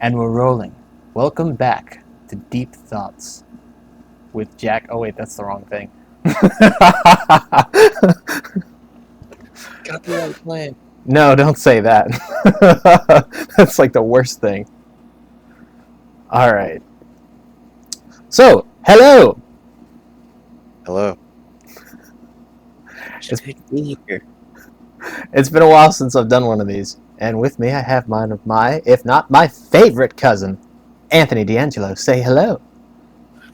And we're rolling. Welcome back to Deep Thoughts with Jack. Oh, wait, that's the wrong thing. Copyright plan. No, don't say that. That's like the worst thing. All right. So, hello. Hello. Just take me here. It's been a while since I've done one of these. And with me, I have one of my, if not my favorite cousin, Anthony D'Angelo. Say hello.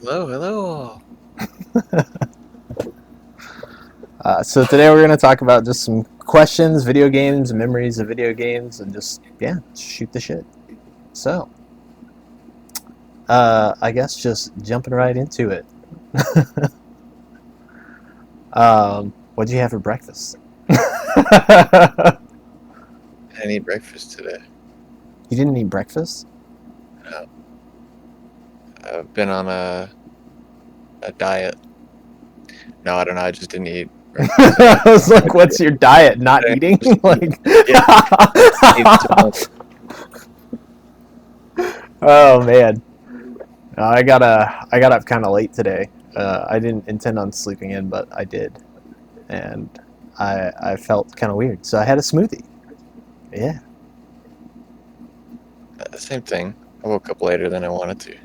Hello. So today we're going to talk about just some questions, video games, memories of video games, and just shoot the shit. So, I guess just jumping right into it. What'd you have for breakfast? I didn't eat breakfast today. You didn't eat breakfast? No. I've been on a diet. No, I don't know. I just didn't eat breakfast. I was like, what's your diet? Not eating? Like, oh man, I got up kind of late today. I didn't intend on sleeping in, but I did, and I felt kind of weird, so I had a smoothie. Yeah. Same thing. I woke up later than I wanted to.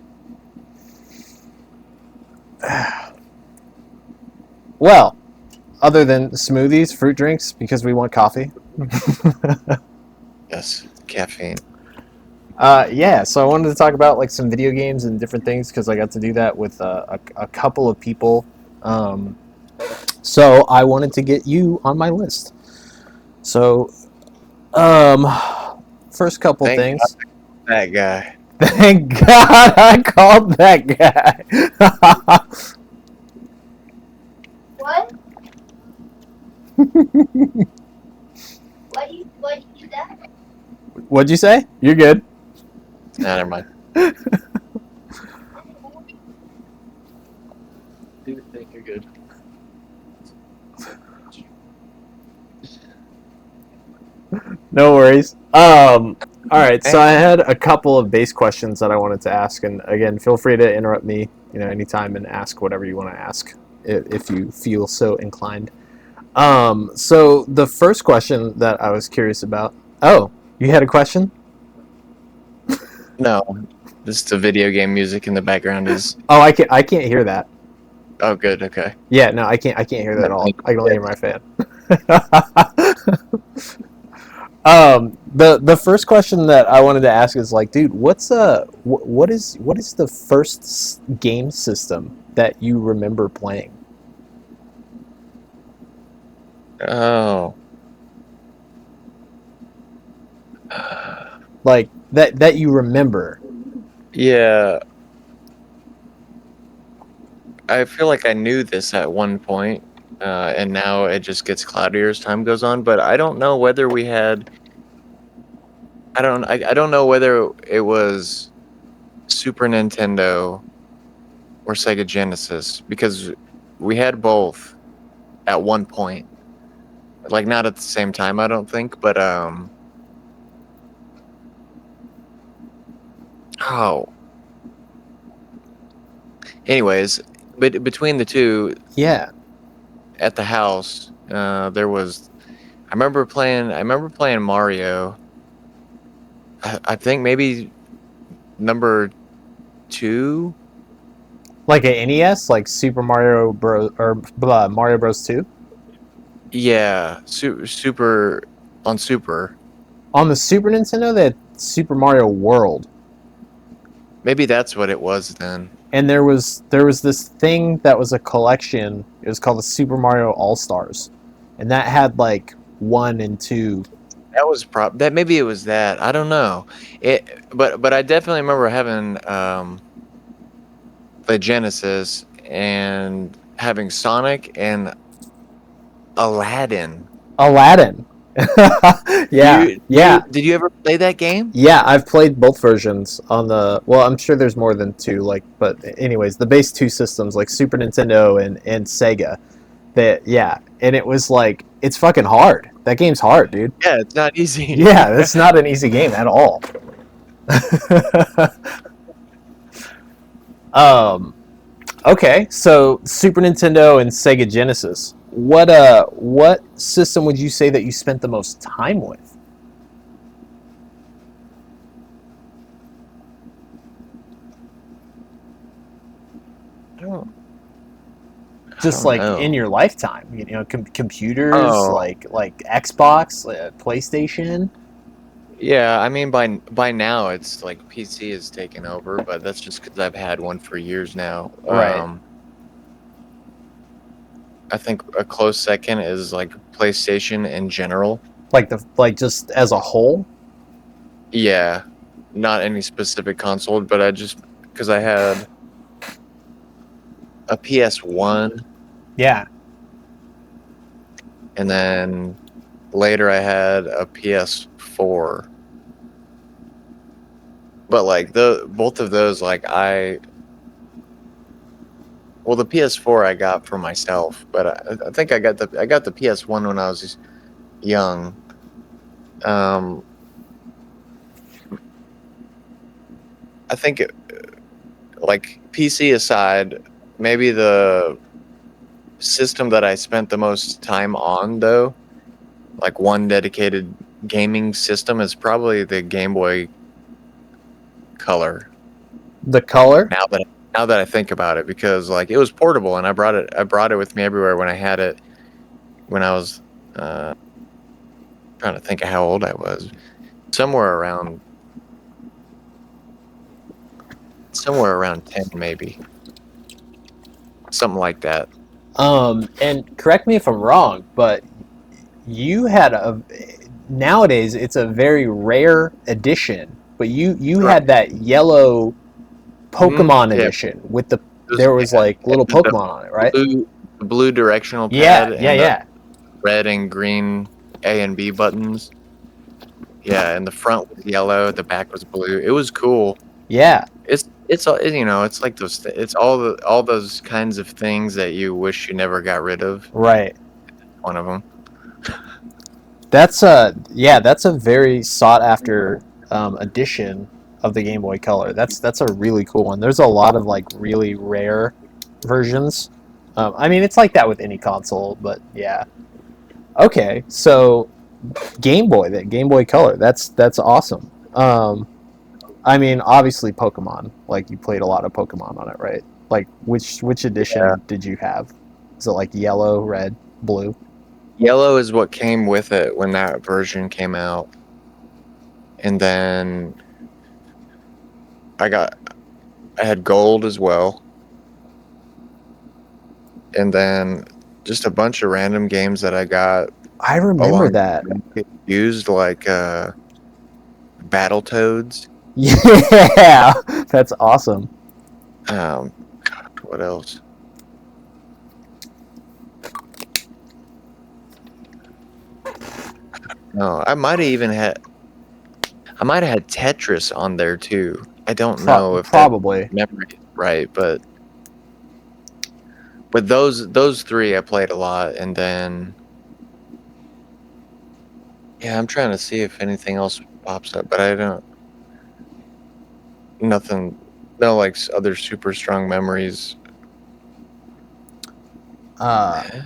Well, other than smoothies, fruit drinks, because we want coffee. Yes, caffeine. Yeah, so I wanted to talk about like some video games and different things because I got to do that with a couple of people. So I wanted to get you on my list. So, first couple things. God, that guy. Thank God I called that guy. What? What you that? What'd you say? You're good. Nah, never mind. You think you're good. No worries. All right, so I had a couple of base questions that I wanted to ask, and again, feel free to interrupt me, anytime and ask whatever you want to ask if you feel so inclined. So the first question that I was curious about. Oh, you had a question? No, just the video game music in the background is. Oh, I can't hear that. Oh, good. Okay. Yeah, no, I can't hear that at all. I can only hear my fan. The first question that I wanted to ask is like, dude, what is the first game system that you remember playing? Oh. Like that you remember. Yeah. I feel like I knew this at one point, and now it just gets cloudier as time goes on. But I don't know whether we had. I don't know whether it was Super Nintendo or Sega Genesis because we had both at one point. Like not at the same time, I don't think, but oh. Anyways, but between the two, Yeah. at the house, there was. I remember playing Mario. I think maybe number 2. Like an NES, like Super Mario Bros. Or Mario Bros. 2? Yeah, super on Super. On the Super Nintendo, they had Super Mario World. Maybe that's what it was then. And there was this thing that was a collection. It was called the Super Mario All-Stars. And that had like 1 and 2. That was that maybe it was that. I don't know. But I definitely remember having the Genesis and having Sonic and Aladdin. Yeah. Did you ever play that game? Yeah, I've played both versions on the. Well, I'm sure there's more than 2. Like, but anyways, the base 2 systems, like Super Nintendo and Sega. And it was like it's fucking hard. That game's hard, dude. Yeah, it's not easy. Yeah, that's not an easy game at all. um, okay, so Super Nintendo and Sega Genesis. What system would you say that you spent the most time with? I don't, I Just don't like know. in your lifetime, computers, Oh, like Xbox, PlayStation. yeah. I mean, by now it's like PC is taken over, but that's just because I've had one for years now. Right. I think a close second is like PlayStation in general. Like just as a whole. Yeah, not any specific console, but I just because I had a PS1, Yeah. and then later I had a PS4. But like the both of those, like the PS4 I got for myself, but I think I got the PS1 when I was young. Um, I think like PC aside, maybe the system that I spent the most time on though, like one dedicated gaming system, is probably the Game Boy Color. The color. Now that I think about it, because like it was portable and I brought it with me everywhere when I had it when I was uh, trying to think of how old I was, somewhere around somewhere around 10 maybe, something like that. And correct me if I'm wrong, but you had a nowadays it's a very rare edition, but you Right. had that yellow Pokemon Yeah, edition with there was yeah, like little the Pokemon on it, right? blue directional Yeah, pad yeah, and the yeah, red and green A and B buttons. Yeah, and the front was yellow, the back was blue. It was cool. yeah. It's all, it's like it's all those kinds of things that you wish you never got rid of. Right. One of them. That's a very sought after edition of the Game Boy Color. That's a really cool one. There's a lot of like really rare versions. I mean, it's like that with any console, but yeah. Okay, so that Game Boy Color. That's awesome. I mean, obviously Pokemon. Like you played a lot of Pokemon on it, right? Like which Yeah. edition did you have? Is it like yellow, red, blue? Yellow is what came with it when that version came out. And then I had gold as well. And then just a bunch of random games that I got I remember along that. used like Battletoads. Yeah, that's awesome. God, what else? No, I might have had Tetris on there too. I don't know if that Probably. memory is right, but those three I played a lot, and then yeah, I'm trying to see if anything else pops up, but I don't. Nothing. No, like other super strong memories. Uh, Yeah.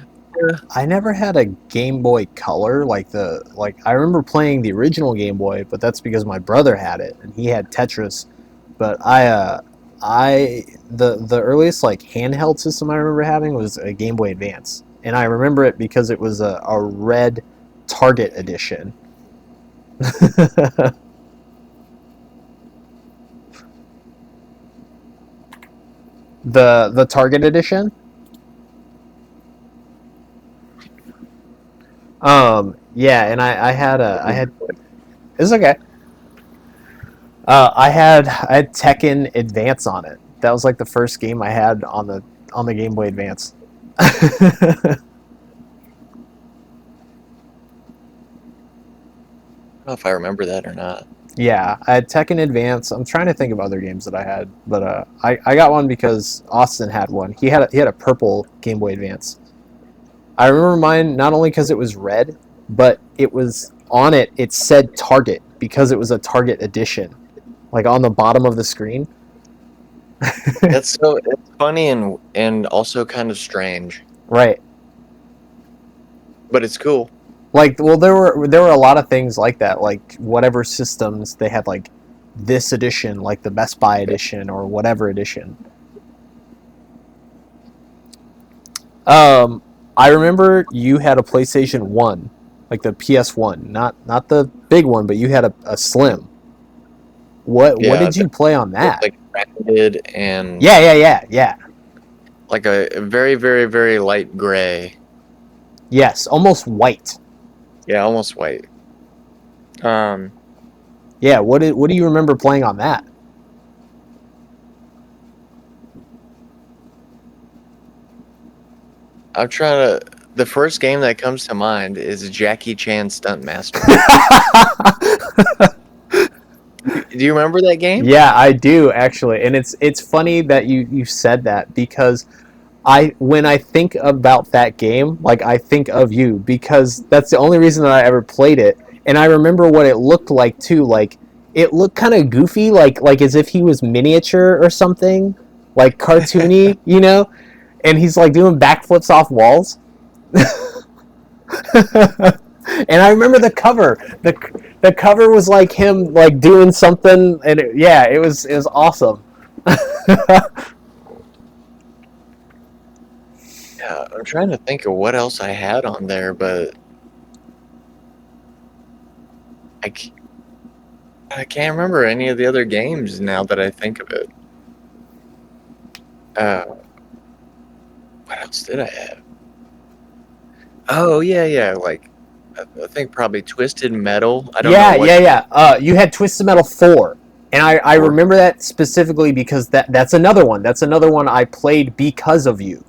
I never had a Game Boy Color like I remember playing the original Game Boy, but that's because my brother had it and he had Tetris. But the earliest like handheld system I remember having was a Game Boy Advance, and I remember it because it was a red Target edition. The Target edition. Yeah, and I had it's okay. I had Tekken Advance on it. That was like the first game I had on the Game Boy Advance. I don't know if I remember that or not. Yeah, I had Tekken Advance. I'm trying to think of other games that I had, but I got one because Austin had one. He had a purple Game Boy Advance. I remember mine not only because it was red, but it was on it. It said Target because it was a Target edition. like on the bottom of the screen. It's funny and also kind of strange, Right. but it's cool. Like, well, there were a lot of things like that. Like whatever systems they had, like this edition, like the Best Buy edition or whatever edition. I remember you had a PlayStation 1, like the PS1, not the big one, but you had a slim. What Yeah, did you play on it's that? like rounded and Yeah. like a very, very, very light gray. Yes, almost white. Yeah, almost white. Yeah, what do you remember playing on that? I'm trying to. The first game that comes to mind is Jackie Chan Stunt Master. Do you remember that game? Yeah, I do actually, and it's funny that you said that because when I think about that game, like I think of you because that's the only reason that I ever played it, and I remember what it looked like too. Like it looked kind of goofy, like as if he was miniature or something, like cartoony, and he's like doing backflips off walls. And I remember the cover. The cover was like him like doing something, and it was awesome. Yeah, I'm trying to think of what else I had on there, but I, c- I can't remember any of the other games now that I think of it. Uh, what else did I have? Oh yeah, like I think probably Twisted Metal. I don't know what. Yeah. You had Twisted Metal 4, and I Or- remember that specifically because that's another one. That's another one I played because of you.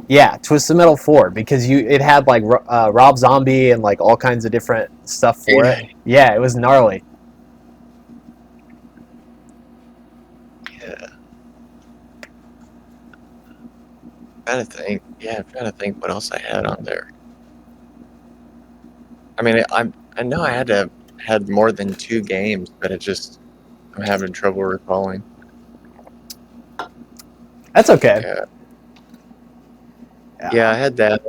Yeah, Twisted Metal 4 because it had like Rob Zombie and like all kinds of different stuff for it. Yeah, it was gnarly. Yeah, I'm trying to think. Yeah, I'm trying to think what else I had on there. I mean, I know I had more than 2 games, but I'm having trouble recalling. That's okay. Yeah, I had that.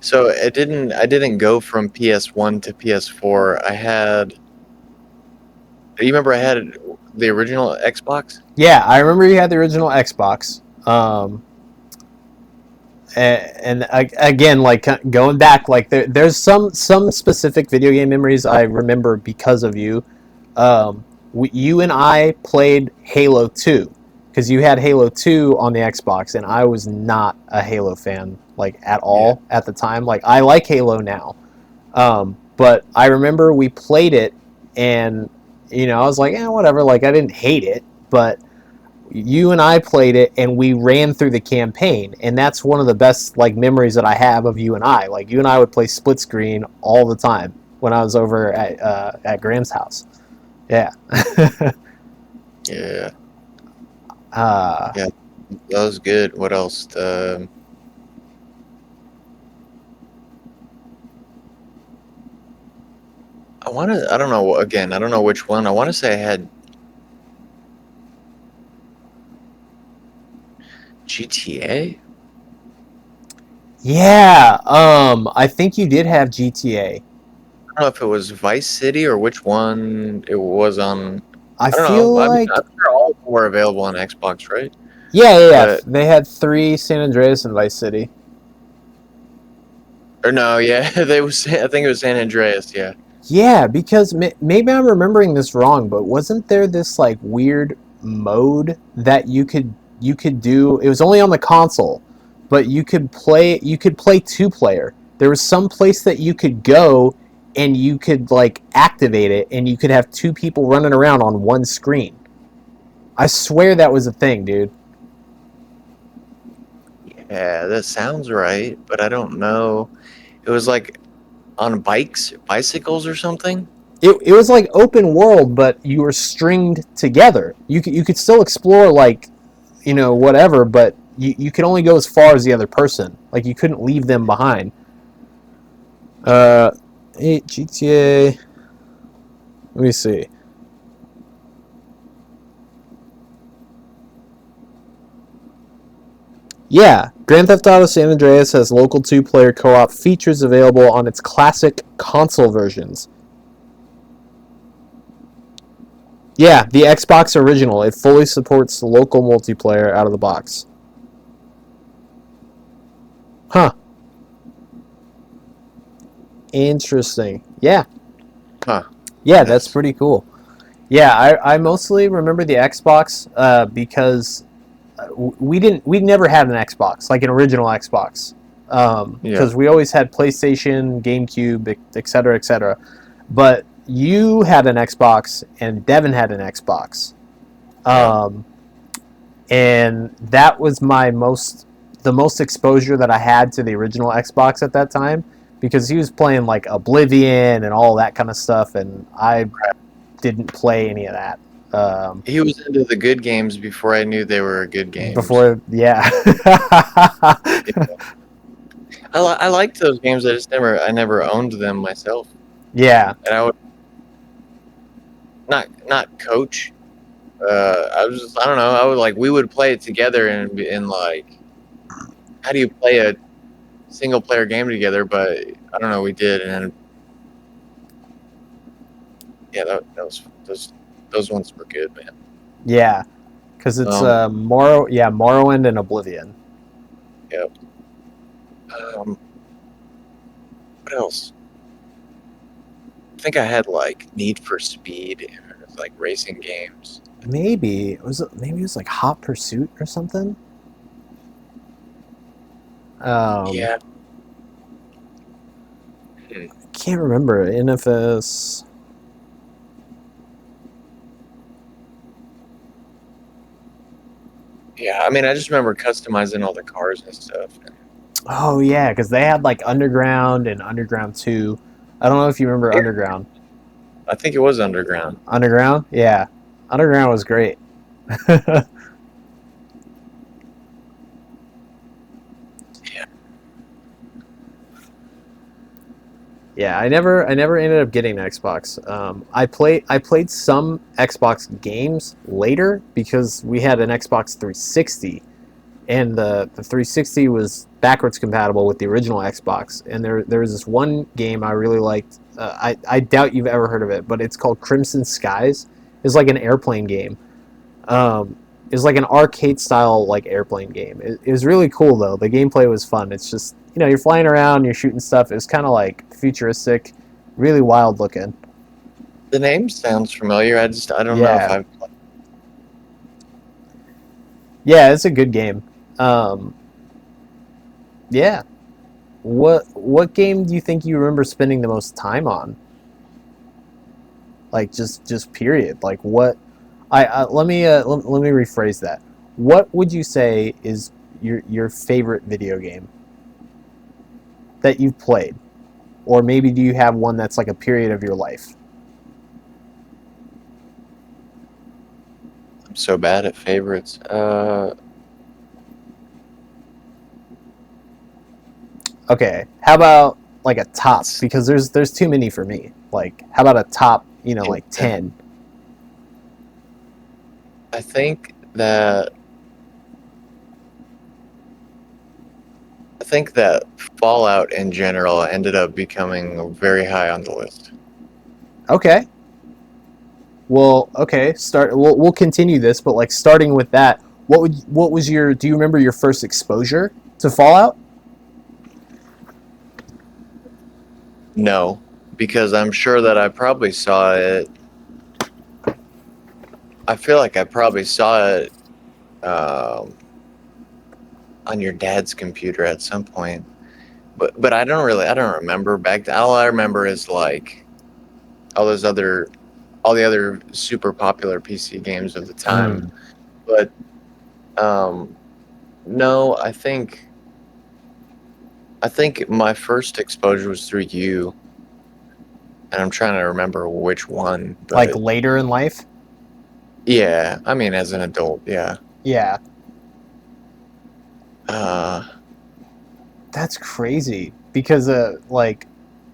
So I didn't go from PS1 to PS4. Do you remember I had the original Xbox? Yeah, I remember you had the original Xbox. And again, like going back, like there's some specific video game memories I remember because of you. You and I played Halo 2 because you had Halo 2 on the Xbox, and I was not a Halo fan like at all at the time. Like I like Halo now, but I remember we played it, and I was like, whatever. Like I didn't hate it, but you and I played it and we ran through the campaign, and that's one of the best like memories that I have of you and I. Like you and I would play split screen all the time when I was over at Graham's house. Yeah. Yeah. Yeah, That was good. What else? I don't know, again, I don't know which one. I want to say I had GTA. Yeah. I think you did have GTA. I don't know if it was Vice City or which one it was on. I don't feel know. like I'm sure all of them were available on Xbox, right? yeah. But, They had 3: San Andreas and Vice City. or no, yeah, I think it was San Andreas, yeah. Yeah, because maybe I'm remembering this wrong, but wasn't there this like weird mode that you could do? It was only on the console, but you could play 2-player. There was some place that you could go and you could like activate it and you could have 2 people running around on one screen. I swear that was a thing, dude. Yeah, that sounds right, but I don't know. It was like on bicycles or something? It was like open world, but you were stringed together. You could still explore like whatever, but you could only go as far as the other person. Like you couldn't leave them behind. Hey, GTA. Let me see. Yeah, Grand Theft Auto San Andreas has local two-player co-op features available on its classic console versions. Yeah, the Xbox original. It fully supports local multiplayer out of the box. Huh. Interesting. Yeah. Huh. Yeah, that's pretty cool. Yeah, I mostly remember the Xbox because we never had an Xbox, like an original Xbox. Because we always had PlayStation, GameCube, etc., etc. But you had an Xbox and Devin had an Xbox. And that was the most exposure that I had to the original Xbox at that time, because he was playing like Oblivion and all that kind of stuff, and I didn't play any of that. He was into the good games before I knew they were good games. Before, yeah. I liked those games. I never owned them myself. Yeah. And I would not coach. I was just, I don't know. I would we would play it together and like, how do you play a single player game together? But I don't know. We did, and yeah, that was those ones were good, man. Yeah, because it's Morrowind and Oblivion. Yep. What else? I think I had like Need for Speed and like racing games. Maybe it was like Hot Pursuit or something. Yeah. I can't remember. NFS. Yeah, I mean, I just remember customizing all the cars and stuff. Oh yeah, because they had like Underground and Underground 2. I don't know if you remember Underground. I think it was Underground. Underground? Yeah. Underground was great. Yeah. Yeah, I never ended up getting an Xbox. I played some Xbox games later because we had an Xbox 360, and the 360 was backwards compatible with the original Xbox. And there was this one game I really liked. I doubt you've ever heard of it, but it's called Crimson Skies. It's like an airplane game. It's like an arcade style like airplane game. It was really cool though. The gameplay was fun. It's just, you're flying around, you're shooting stuff. It's kind of like futuristic, really wild looking. The name sounds familiar. I don't know if I've. Yeah, it's a good game. Yeah. What game do you think you remember spending the most time on? Like just period. Like what? Let me rephrase that. What would you say is your favorite video game that you've played, or maybe do you have one that's like a period of your life? I'm so bad at favorites. Okay, how about like a top? Because there's too many for me. Like, how about a top? Like 10. I think that Fallout in general ended up becoming very high on the list. Okay. Well, okay. We'll continue this, but like starting with that, what was your? Do you remember your first exposure to Fallout? No, because I'm sure that I probably saw it. I feel like I probably saw it on your dad's computer at some point, but I don't remember back then. All I remember is like all the other super popular PC games of the time. But no, I think my first exposure was through you, and I'm trying to remember which one. But like later in life? Yeah, I mean, as an adult, yeah. Yeah. That's crazy because like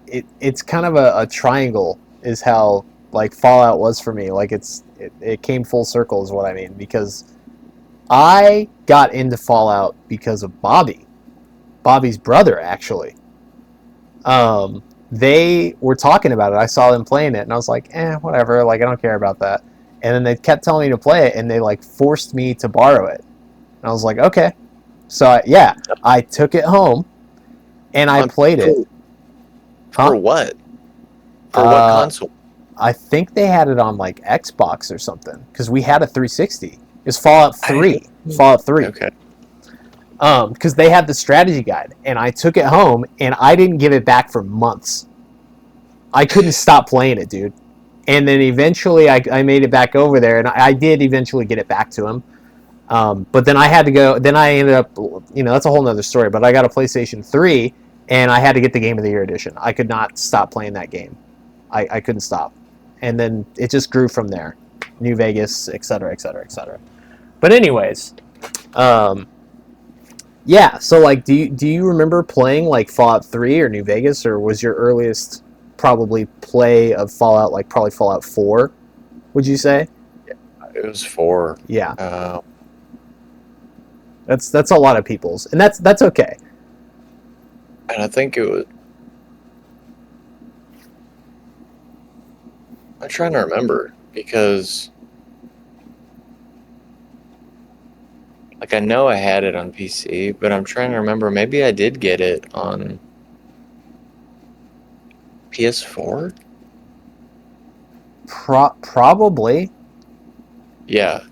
it's kind of a triangle is how like Fallout was for me. Like it came full circle is what I mean, because I got into Fallout because of Bobby's brother actually. They were talking about it. I saw them playing it, and I was like, whatever. Like I don't care about that. And then they kept telling me to play it, and they like forced me to borrow it. And I was like, okay. So I took it home, and I played it. For what? For what console? I think they had it on like Xbox or something, because we had a 360. It's Fallout 3. Fallout 3. Okay. Because they had the strategy guide, and I took it home, and I didn't give it back for months. I couldn't stop playing it, dude. And then eventually I made it back over there, and I did eventually get it back to him. But then I had to go, then I ended up, that's a whole nother story, but I got a PlayStation 3, and I had to get the Game of the Year edition. I could not stop playing that game. I couldn't stop. And then it just grew from there. New Vegas, et cetera, et cetera, et cetera. But anyways, yeah, so like, do you remember playing like Fallout 3 or New Vegas, or was your earliest probably play of Fallout like probably Fallout 4, would you say? It was 4. Yeah. That's a lot of people's, and that's okay. And I think it was... I'm trying to remember, because like I know I had it on PC, but I'm trying to remember, maybe I did get it on PS4? Probably. Yeah.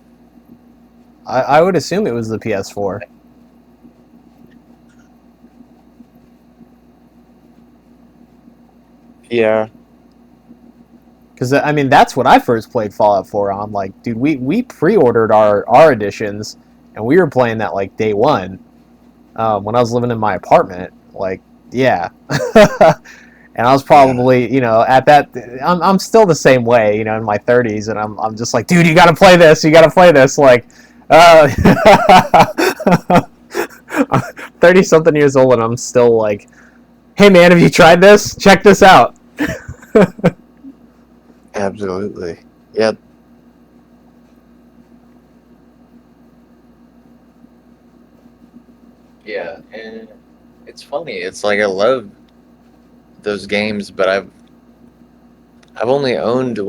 I would assume it was the PS4. Yeah. Because, I mean, that's what I first played Fallout 4 on. Like, dude, we pre-ordered our editions, and we were playing that, like, day one. When I was living in my apartment. Like, yeah. And I was probably, at that... I'm still the same way, in my 30s, and I'm just like, dude, you gotta play this, Like, 30-something years old, and I'm still like, hey, man, have you tried this? Check this out. Absolutely. Yeah. Yeah, and it's funny. It's like I love those games, but I've only owned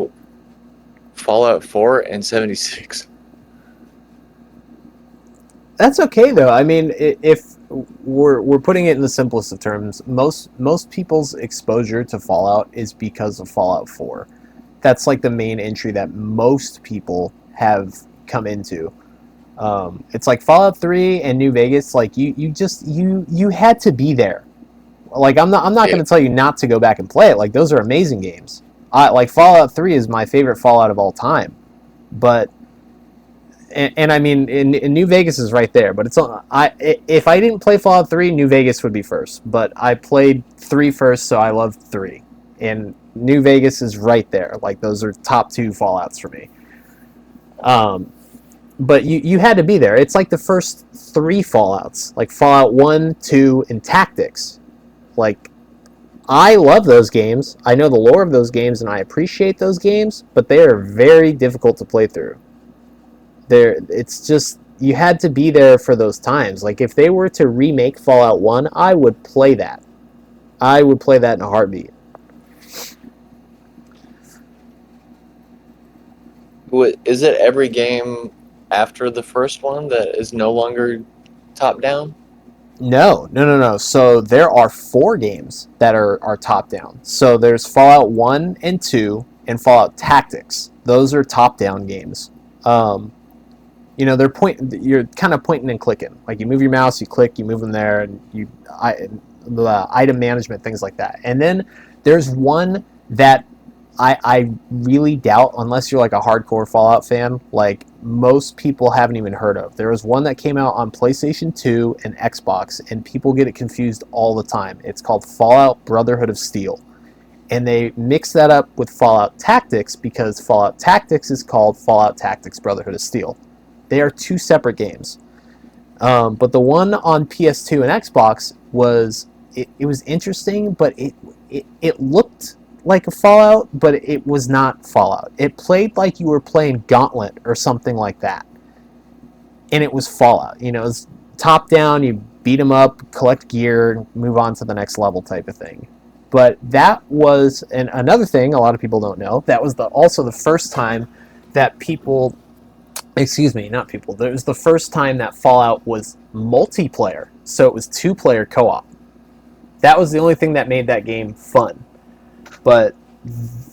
Fallout 4 and 76. That's okay though. I mean, if we're putting it in the simplest of terms, most people's exposure to Fallout is because of Fallout 4. That's like the main entry that most people have come into. It's like Fallout 3 and New Vegas. Like you had to be there. Like I'm not going to tell you not to go back and play it. Like those are amazing games. Like Fallout 3 is my favorite Fallout of all time. But and I mean, in New Vegas is right there. But if I didn't play Fallout 3, New Vegas would be first. But I played 3 first, so I love 3. And New Vegas is right there. Like those are top 2 Fallouts for me. But you had to be there. It's like the first 3 Fallouts, like Fallout 1, 2, and Tactics. Like, I love those games. I know the lore of those games, and I appreciate those games, but they are very difficult to play through. It's just, you had to be there for those times. Like, if they were to remake Fallout 1, I would play that. I would play that in a heartbeat. Is it every game after the first one that is no longer top-down? No. So there are 4 games that are top-down. So there's Fallout 1 and 2 and Fallout Tactics. Those are top-down games. You're kind of pointing and clicking. Like you move your mouse, you click, you move them there, and the item management, things like that. And then there's one that I really doubt, unless you're like a hardcore Fallout fan, like most people haven't even heard of. There was one that came out on PlayStation 2 and Xbox, and people get it confused all the time. It's called Fallout Brotherhood of Steel. And they mix that up with Fallout Tactics because Fallout Tactics is called Fallout Tactics Brotherhood of Steel. They are 2 separate games. But the one on PS2 and Xbox was interesting, but it looked like a Fallout, but it was not Fallout. It played like you were playing Gauntlet or something like that. And it was Fallout. You know, it was top down, you beat them up, collect gear, move on to the next level type of thing. But that was, and another thing a lot of people don't know, that was also the first time that people, excuse me, not people, it was the first time that Fallout was multiplayer. So it was 2-player co-op. That was the only thing that made that game fun. But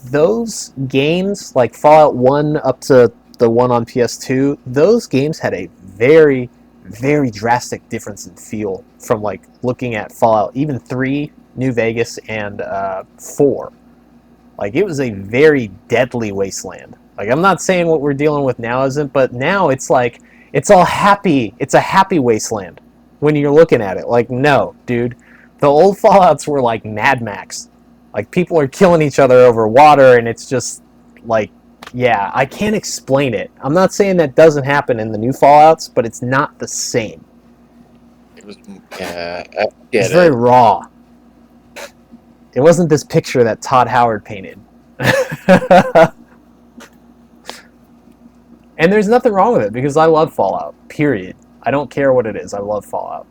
those games, like Fallout 1 up to the one on PS2, those games had a very, very drastic difference in feel from like looking at Fallout, even 3, New Vegas, and 4. Like, it was a very deadly wasteland. Like, I'm not saying what we're dealing with now isn't, but now it's like, it's all happy. It's a happy wasteland when you're looking at it. Like, no, dude. The old Fallouts were like Mad Max. Like, people are killing each other over water, and it's just, like, yeah, I can't explain it. I'm not saying that doesn't happen in the new Fallouts, but it's not the same. It was, yeah, I get It's very it. raw. It wasn't this picture that Todd Howard painted. And there's nothing wrong with it, because I love Fallout, period. I don't care what it is. I love Fallout.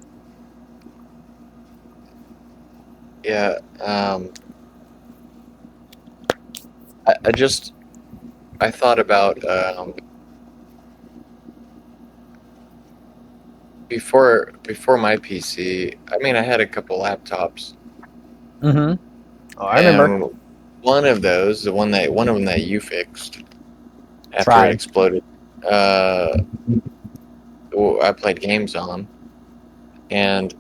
Yeah, I thought about before my PC. I mean, I had a couple laptops. Mm-hmm. Oh, I remember. And one of those, one of them that you fixed after Tried. it exploded. I played games on, and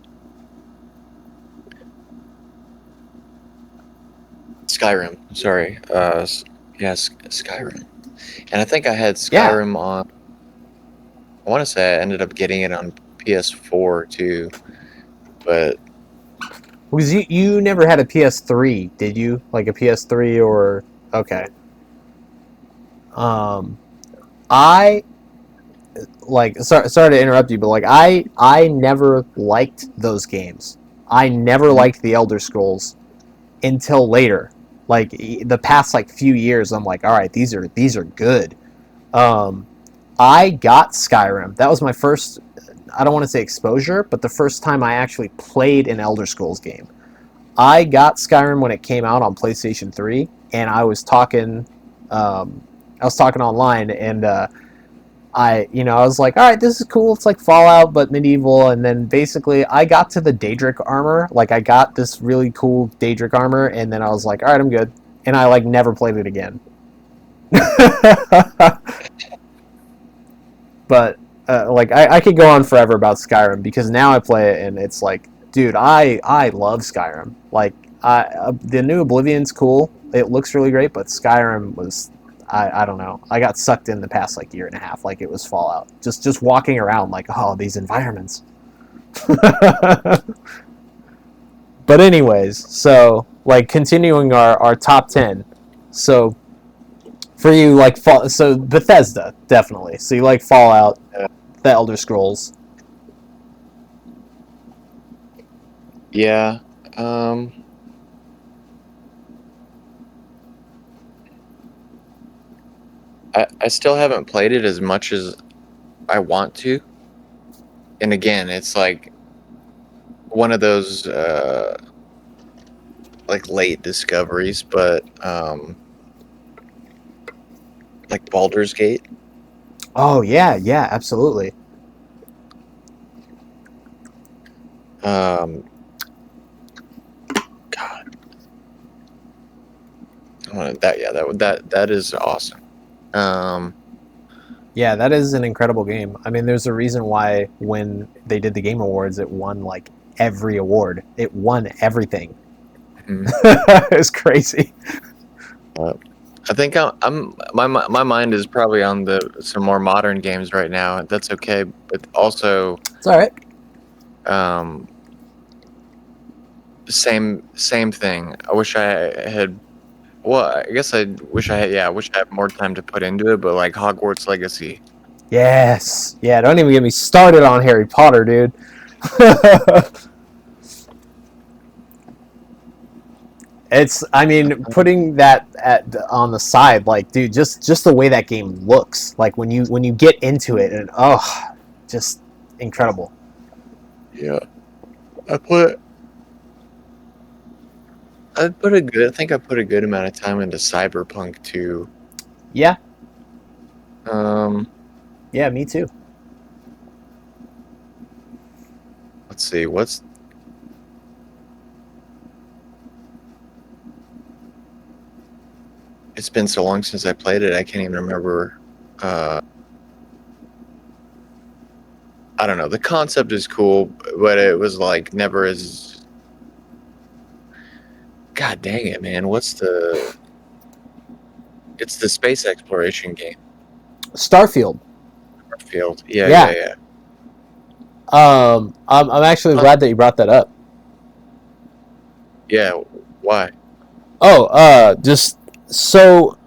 Skyrim. Sorry. Yes, Skyrim. And I think I had Skyrim on. I want to say I ended up getting it on PS4 too, but Because you never had a PS3, did you? Like a PS3 or... Okay. I... Like, sorry to interrupt you, but like, I never liked those games. I never liked the Elder Scrolls until later. Like, the past, like, few years, I'm like, alright, these are good. I got Skyrim. That was my first, I don't want to say exposure, but the first time I actually played an Elder Scrolls game. I got Skyrim when it came out on PlayStation 3, and I was talking online, and I was like, all right, this is cool. It's like Fallout, but medieval. And then basically I got to the Daedric armor. Like, I got this really cool Daedric armor, and then I was like, all right, I'm good. And I like never played it again. But like, I could go on forever about Skyrim, because now I play it and it's like, dude, I love Skyrim. Like, the new Oblivion's cool. It looks really great, but Skyrim was, I don't know. I got sucked in the past like year and a half, like it was Fallout. Just walking around like, oh, these environments. But anyways, so like continuing our top 10. So for you, like, so Bethesda, definitely. So you like Fallout, the Elder Scrolls. yeah. I still haven't played it as much as I want to. And again, it's like one of those like late discoveries, but like Baldur's Gate. Oh yeah, absolutely. God, that is awesome. Yeah, that is an incredible game. I mean, there's a reason why when they did the Game Awards, it won like every award. It won everything. It's crazy. I think my mind is probably on some more modern games right now. That's okay, but also It's all right. Same thing. I wish I had. Well, I guess I wish I had. Yeah, I wish I had more time to put into it. But like Hogwarts Legacy. Yes. Yeah. Don't even get me started on Harry Potter, dude. It's, I mean, putting that on the side, like, dude, just the way that game looks, like when you get into it, and just incredible. Yeah, I put I put a good. I think I put a good amount of time into Cyberpunk too. Yeah, Um, yeah, me too. let's see. What's It's been so long since I played it. I can't even remember. Uh, I don't know. The concept is cool, but it was like never as. God dang it, man! It's the space exploration game. Starfield. Field. Yeah, yeah, Yeah. yeah. I'm actually Huh. glad that you brought that up. Yeah. Why? Oh, just so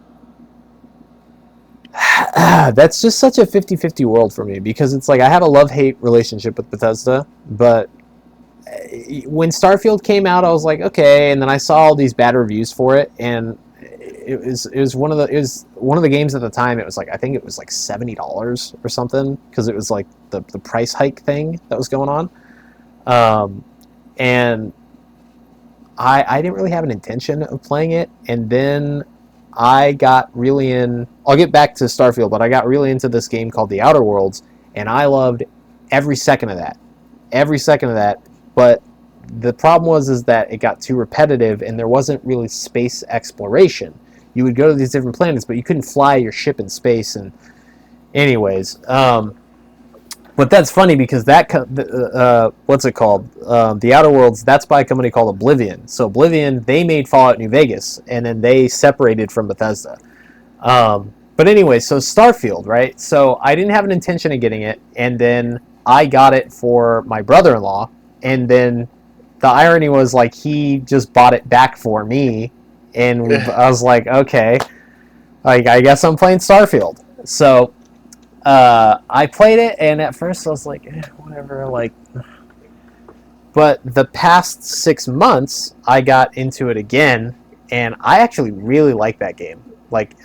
that's just such a 50-50 world for me, because it's like I have a love-hate relationship with Bethesda, but when Starfield came out, I was like, okay, and then I saw all these bad reviews for it, and it was one of the games at the time. It was like, I think it was like $70 or something, because it was like the price hike thing that was going on, and I didn't really have an intention of playing it, and then I got really in. I'll get back to Starfield, but I got really into this game called The Outer Worlds, and I loved every second of that, every second of that. But the problem was is that it got too repetitive, and there wasn't really space exploration. You would go to these different planets, but you couldn't fly your ship in space. And anyways, but that's funny because what's it called? The Outer Worlds. That's by a company called Oblivion. So Oblivion, they made Fallout New Vegas, and then they separated from Bethesda. But anyway, so Starfield, right? So I didn't have an intention of getting it, and then I got it for my brother-in-law, and then the irony was like he just bought it back for me, and I was like, okay, like I guess I'm playing Starfield. So I played it, and at first I was like, whatever, like. But the past 6 months, I got into it again, and I actually really like that game. Like,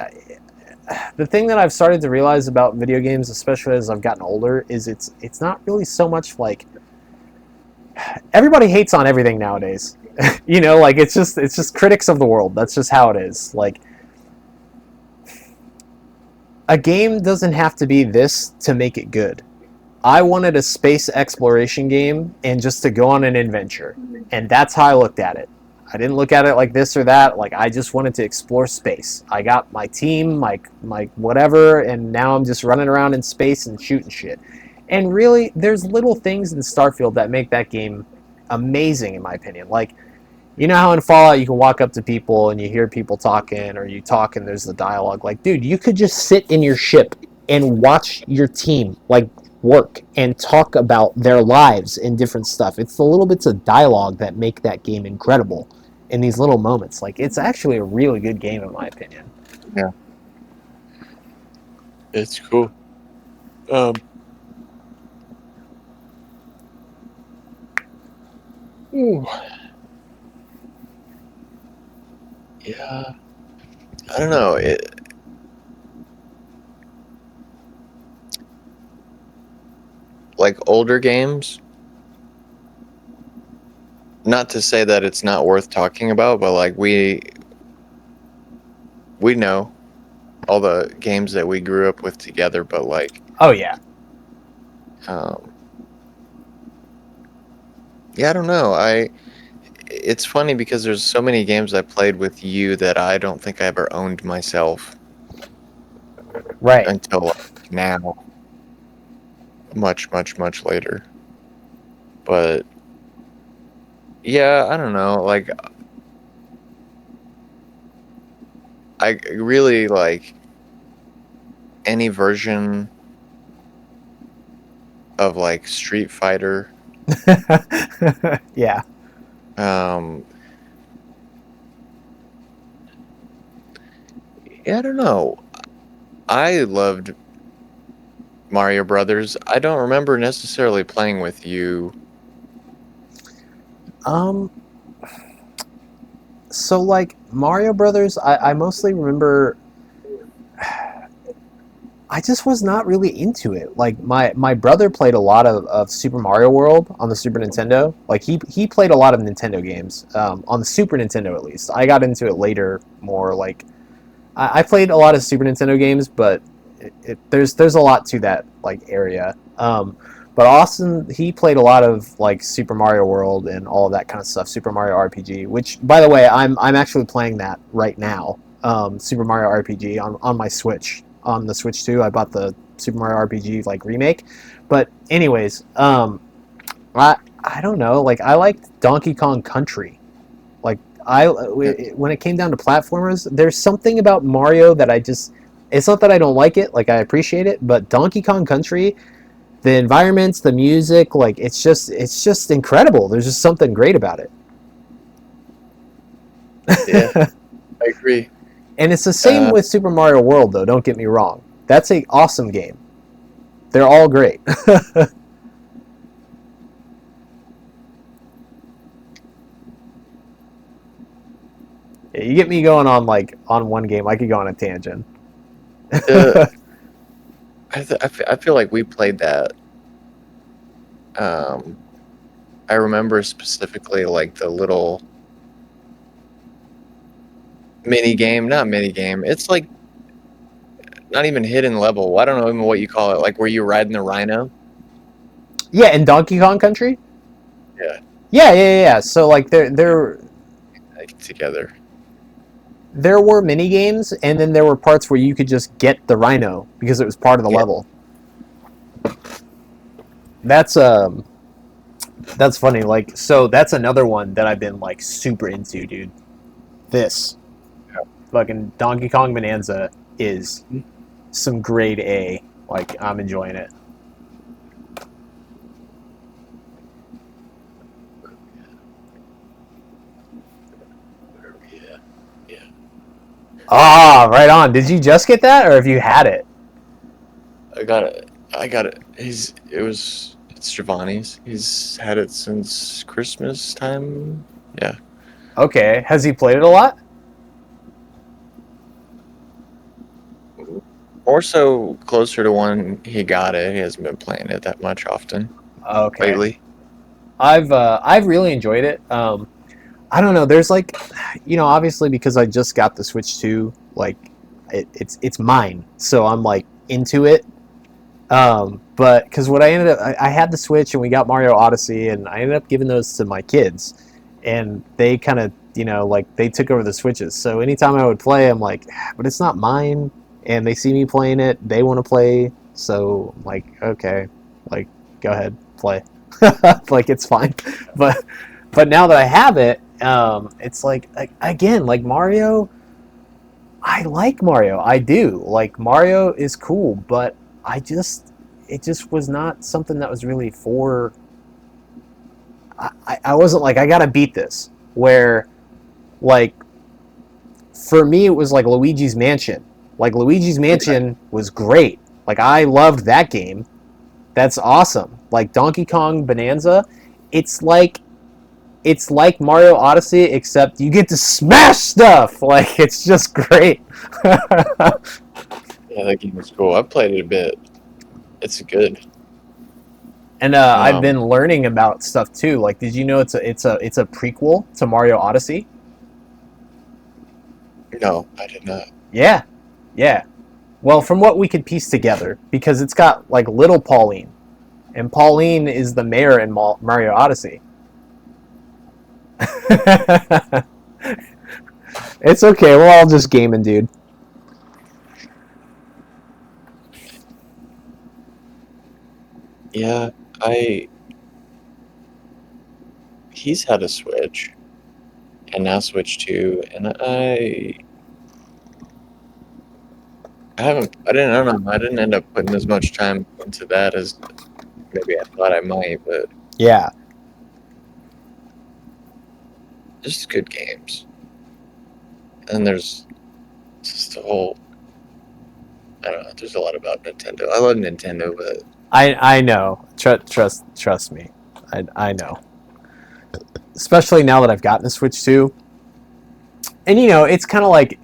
the thing that I've started to realize about video games, especially as I've gotten older, is it's not really so much like everybody hates on everything nowadays. You know, like it's just critics of the world. That's just how it is. Like, a game doesn't have to be this to make it good. I wanted a space exploration game and just to go on an adventure. And that's how I looked at it. I didn't look at it like this or that. Like, I just wanted to explore space. I got my team, my whatever, and now I'm just running around in space and shooting shit. And really, there's little things in Starfield that make that game amazing, in my opinion. Like, you know how in Fallout you can walk up to people and you hear people talking, or you talk and there's the dialogue. Like, dude, you could just sit in your ship and watch your team, like, work and talk about their lives and different stuff. It's the little bits of dialogue that make that game incredible in these little moments. Like, it's actually a really good game, in my opinion. Yeah, it's cool. Ooh. Yeah, I don't know. Like older games. Not to say that it's not worth talking about, but like we know all the games that we grew up with together. But like, Oh, yeah. um, yeah, I don't know. It's funny because there's so many games I played with you that I don't think I ever owned myself Right. until like now, much, much, much later. But yeah, I don't know. Like, I really like any version of like Street Fighter. Yeah. Um, yeah, I don't know. I loved Mario Brothers. I don't remember necessarily playing with you. Um, So like Mario Brothers, I mostly remember. I just was not really into it. Like my brother played a lot of Super Mario World on the Super Nintendo. Like he played a lot of Nintendo games on the Super Nintendo at least. I got into it later more. Like I played a lot of Super Nintendo games, but there's a lot to that like area. But Austin, he played a lot of like Super Mario World and all of that kind of stuff. Super Mario RPG, which by the way, I'm actually playing that right now. Super Mario RPG on my Switch. On the Switch 2, I bought the Super Mario RPG like remake. But anyways, I don't know. Like I liked Donkey Kong Country. Like when it came down to platformers, there's something about Mario that I just. It's not that I don't like it. Like I appreciate it, but Donkey Kong Country, the environments, the music, like it's just incredible. There's just something great about it. Yeah, I agree. And it's the same with Super Mario World, though. Don't get me wrong. That's an awesome game. They're all great. Yeah, you get me going on one game, I could go on a tangent. I feel like we played that. I remember specifically like the little not mini game. It's like not even hidden level. I don't know even what you call it. Like where you riding the rhino. Yeah, in Donkey Kong Country. Yeah. Yeah. So like there Like, together. there were mini games, and then there were parts where you could just get the rhino because it was part of the level. That's funny. Like, so that's another one that I've been like super into, dude. This fucking Donkey Kong Bonanza is some grade A. Like, I'm enjoying it. Yeah. Ah, right on. Did you just get that, or have you had it? I got it. It's Giovanni's. He's had it since Christmas time. Yeah. Okay. Has he played it a lot? More so closer to when he got it. He hasn't been playing it that much often Okay. lately. I've really enjoyed it. I don't know. There's like, obviously because I just got the Switch 2, like it's mine, so I'm like into it. But because what I ended up, I had the Switch and we got Mario Odyssey, and I ended up giving those to my kids, and they kind of, like they took over the Switches. So anytime I would play, I'm like, but it's not mine, and they see me playing it, they want to play, so I'm like, okay, like go ahead, play, like it's fine. But now that I have it, it's like again, like Mario. I like Mario. I do. Like Mario is cool, but it just was not something that was really for. I wasn't like I gotta beat this. Where, like, for me it was like Luigi's Mansion. Like Luigi's Mansion was great. Like I loved that game. That's awesome. Like Donkey Kong Bonanza, it's like Mario Odyssey, except you get to smash stuff. Like it's just great. Yeah, that game was cool. I played it a bit. It's good. And I've been learning about stuff too. Like, did you know it's a prequel to Mario Odyssey? No, I did not. Yeah. Well, from what we could piece together, because it's got like little Pauline, and Pauline is the mayor in Mario Odyssey. It's okay. We're all just gaming, dude. Yeah, he's had a Switch, and now Switch 2, and I don't know, I didn't end up putting as much time into that as maybe I thought I might, but Yeah. just good games. And there's just a whole, I don't know, there's a lot about Nintendo. I love Nintendo, but I know. Trust me. I know. Especially now that I've gotten a Switch 2. and it's kind of like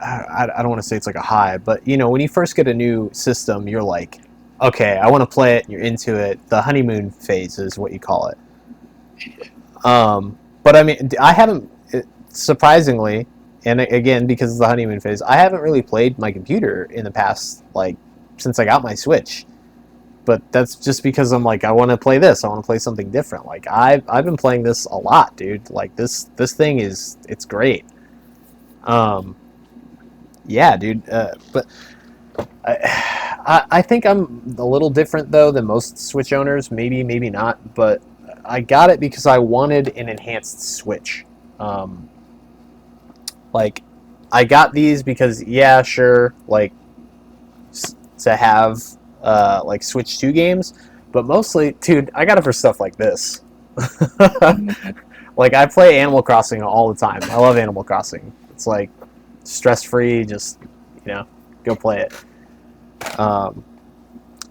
I don't want to say it's like a high, but when you first get a new system, you're like, okay, I want to play it. You're into it. The honeymoon phase is what you call it. But I mean, I haven't, surprisingly, and again because of the honeymoon phase, I haven't really played my computer in the past, like since I got my Switch. But that's just because I'm like, I want to play this. I want to play something different. Like I've been playing this a lot, dude. Like this thing it's great. Um, yeah, dude. But I think I'm a little different though than most Switch owners. Maybe not. But I got it because I wanted an enhanced Switch. Um, like I got these because yeah, sure, like to have like Switch 2 games, but mostly, dude, I got it for stuff like this. Like I play Animal Crossing all the time. I love Animal Crossing. It's like stress free, just go play it.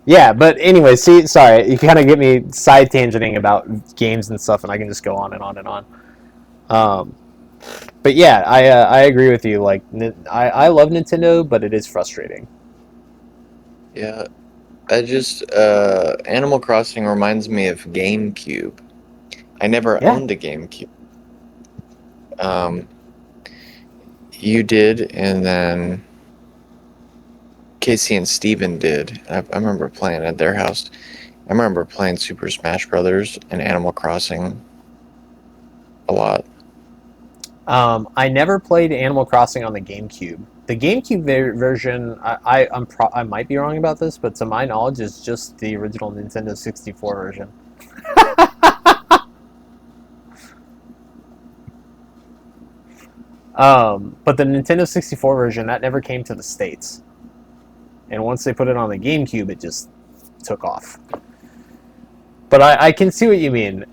Yeah, but anyway, see, sorry, you kind of get me side tangenting about games and stuff, and I can just go on and on and on. But yeah, I agree with you. Like I love Nintendo, but it is frustrating. Yeah, I just Animal Crossing reminds me of GameCube. I never Yeah. owned a GameCube. You did, and then Casey and Steven did. I remember playing at their house. I remember playing Super Smash Brothers and Animal Crossing a lot. I never played Animal Crossing on the GameCube. The GameCube version, I might be wrong about this, but to my knowledge, is just the original Nintendo 64 version. But the Nintendo 64 version, that never came to the States. And once they put it on the GameCube, it just took off. But I can see what you mean.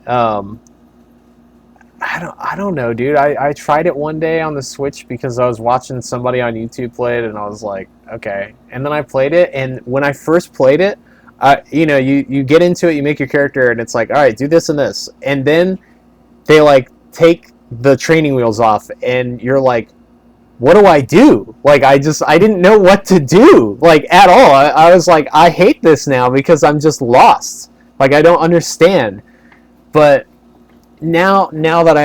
I don't know, dude. I tried it one day on the Switch because I was watching somebody on YouTube play it, and I was like, okay. And then I played it, and when I first played it, you get into it, you make your character, and it's like, all right, do this and this, and then they like take the training wheels off, and you're like, what do I do? Like I didn't know what to do, like at all. I was like, I hate this now because I'm just lost. Like I don't understand, but now that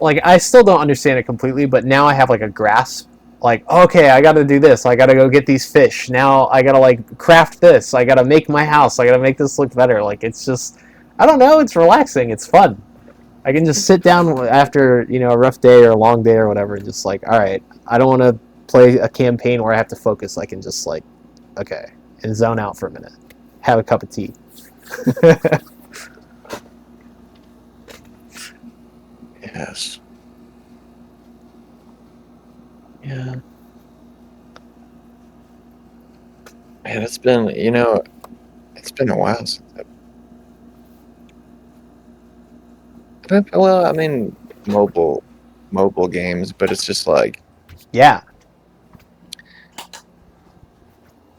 I still don't understand it completely, but now I have like a grasp. Like, okay, I got to do this. I got to go get these fish. Now I got to like craft this. I got to make my house. I got to make this look better. Like it's just, I don't know. It's relaxing. It's fun. I can just sit down after a rough day or a long day or whatever, and just like, all right, I don't want to play a campaign where I have to focus. I can just like, okay, and zone out for a minute, have a cup of tea. Yes. Yeah. Man, it's been a while since well, I mean, mobile games, but it's just like, Yeah.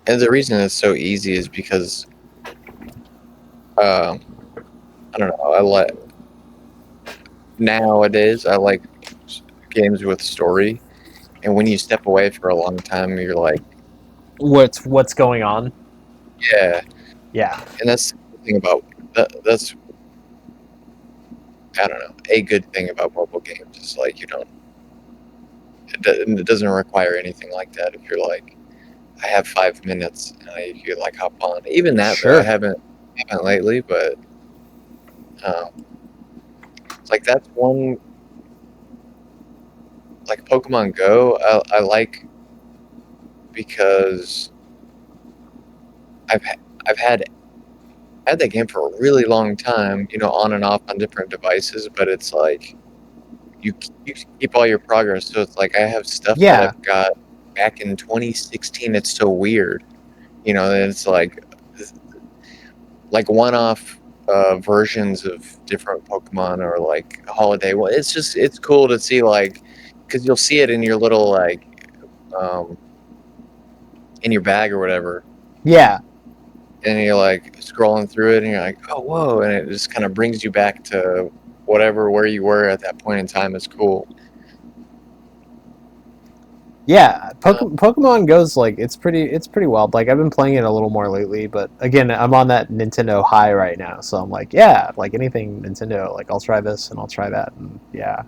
and the reason it's so easy is because, I don't know, nowadays I like games with story, and when you step away for a long time, you're like, What's going on? yeah, Yeah. and that's the thing about that's I don't know, a good thing about mobile games is like it doesn't require anything like that. If you're like, I have 5 minutes and you could like hop on. Even that though, I Sure. haven't lately, but it's like that's one, like Pokemon Go. I like because I've ha- I've had that game for a really long time. On and off on different devices, but it's like you keep all your progress. So it's like I have stuff that Yeah. I've got back in 2016. It's so weird, and it's like one-off versions of different Pokemon or like holiday. Well, it's cool to see, like, because you'll see it in your little like um, in your bag or whatever, Yeah. and you're like scrolling through it, and you're like, oh whoa, and it just kind of brings you back to where you were at that point in time. Is cool. Yeah, Pokemon Go's like it's pretty wild. Like I've been playing it a little more lately, but again, I'm on that Nintendo high right now, so I'm like, yeah, like anything Nintendo, like I'll try this and I'll try that, and yeah.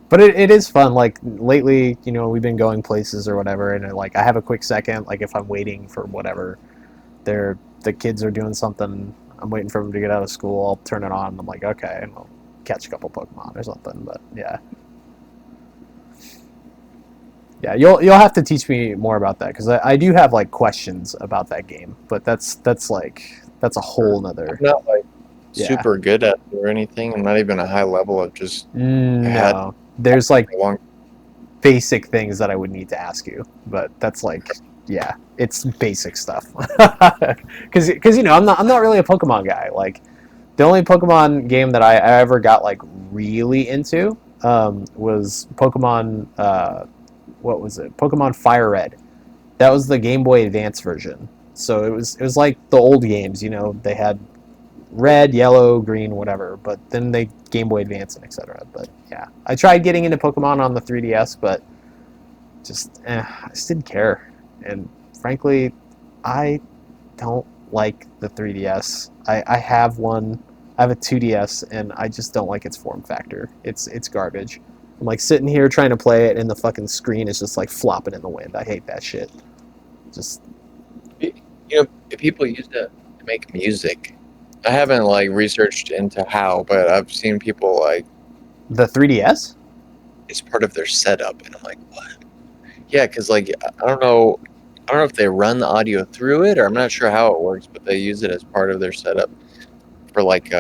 But it is fun. Like lately, we've been going places or whatever, and like I have a quick second. Like if I'm waiting for whatever, the kids are doing something. I'm waiting for them to get out of school. I'll turn it on. And I'm like, okay, and I'll catch a couple Pokemon or something. But yeah. Yeah, you'll have to teach me more about that because I do have like questions about that game, but that's a whole nother. I'm not like Yeah. super good at it or anything. I'm not even a high level. I've just had No, there's like a long. basic things that I would need to ask you, but that's like, yeah, it's basic stuff. Because I'm not really a Pokemon guy. Like the only Pokemon game that I ever got like really into was Pokemon. What was it? Pokemon Fire Red. That was the Game Boy Advance version. So it was like the old games. They had red, yellow, green, whatever. But then they Game Boy Advance and etc. But yeah, I tried getting into Pokemon on the 3DS, but I just didn't care. And frankly, I don't like the 3DS. I have one. I have a 2DS, and I just don't like its form factor. It's garbage. I'm like sitting here trying to play it, and the fucking screen is just like flopping in the wind. I hate that shit. Just People use it to make music. I haven't like researched into how, but I've seen people like the 3DS. it's part of their setup, and I'm like, what? Yeah, because like I don't know if they run the audio through it, or I'm not sure how it works, but they use it as part of their setup for like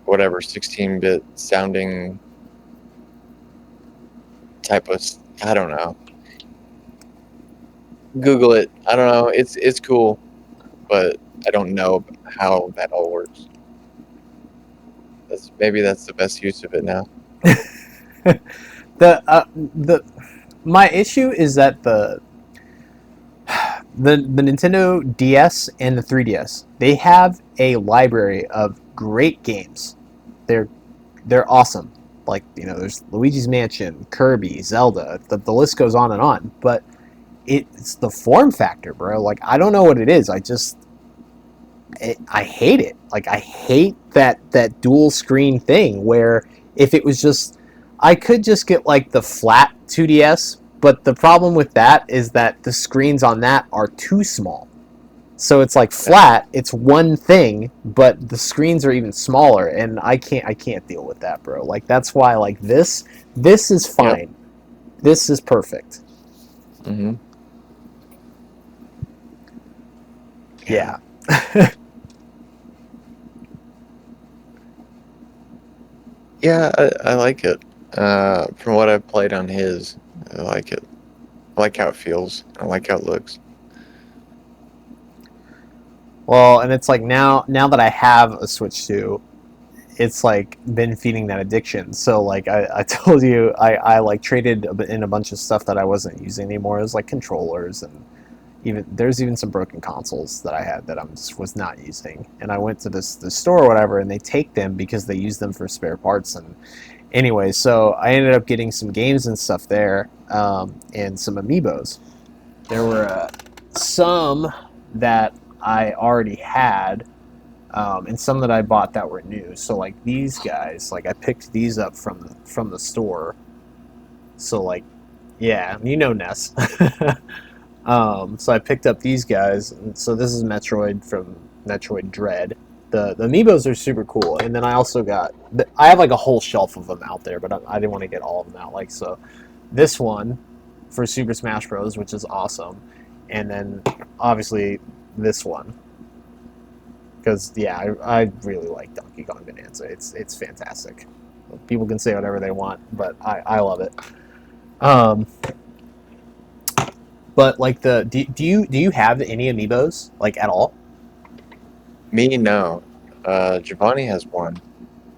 whatever 16-bit sounding type of. I don't know. Google it. I don't know. It's cool, but I don't know how that all works. Maybe that's the best use of it now. the my issue is that the Nintendo DS and the 3DS, they have a library of great games. They're awesome. Like, there's Luigi's Mansion, Kirby, Zelda, the list goes on and on. But it's the form factor, bro. Like, I don't know what it is. I hate it. Like, I hate that dual screen thing where if it was just, I could just get like the flat 2DS, but the problem with that is that the screens on that are too small. So it's like flat, it's one thing, but the screens are even smaller, and I can't deal with that, bro. Like that's why like this is fine. Yep. This is perfect. Mm-hmm. Yeah. Yeah, I like it. From what I've played on his, I like it. I like how it feels. I like how it looks. Well, and it's like now that I have a Switch 2, it's like been feeding that addiction. So like I told you, I like traded in a bunch of stuff that I wasn't using anymore. It was like controllers, and there's even some broken consoles that I had that was not using. And I went to the store or whatever, and they take them because they use them for spare parts. And anyway, so I ended up getting some games and stuff there, and some amiibos. There were some that I already had, and some that I bought that were new. So like these guys, like I picked these up from the store. So like, yeah, Ness. So I picked up these guys. And so this is Metroid from Metroid Dread. The amiibos are super cool, and then I also got I have like a whole shelf of them out there, but I didn't want to get all of them out. Like so, this one for Super Smash Bros, which is awesome, and then obviously this one because yeah, I really like Donkey Kong Bonanza. It's fantastic. People can say whatever they want, but I love it. But like do you have any amiibos like at all? Me, no. Giovanni has one.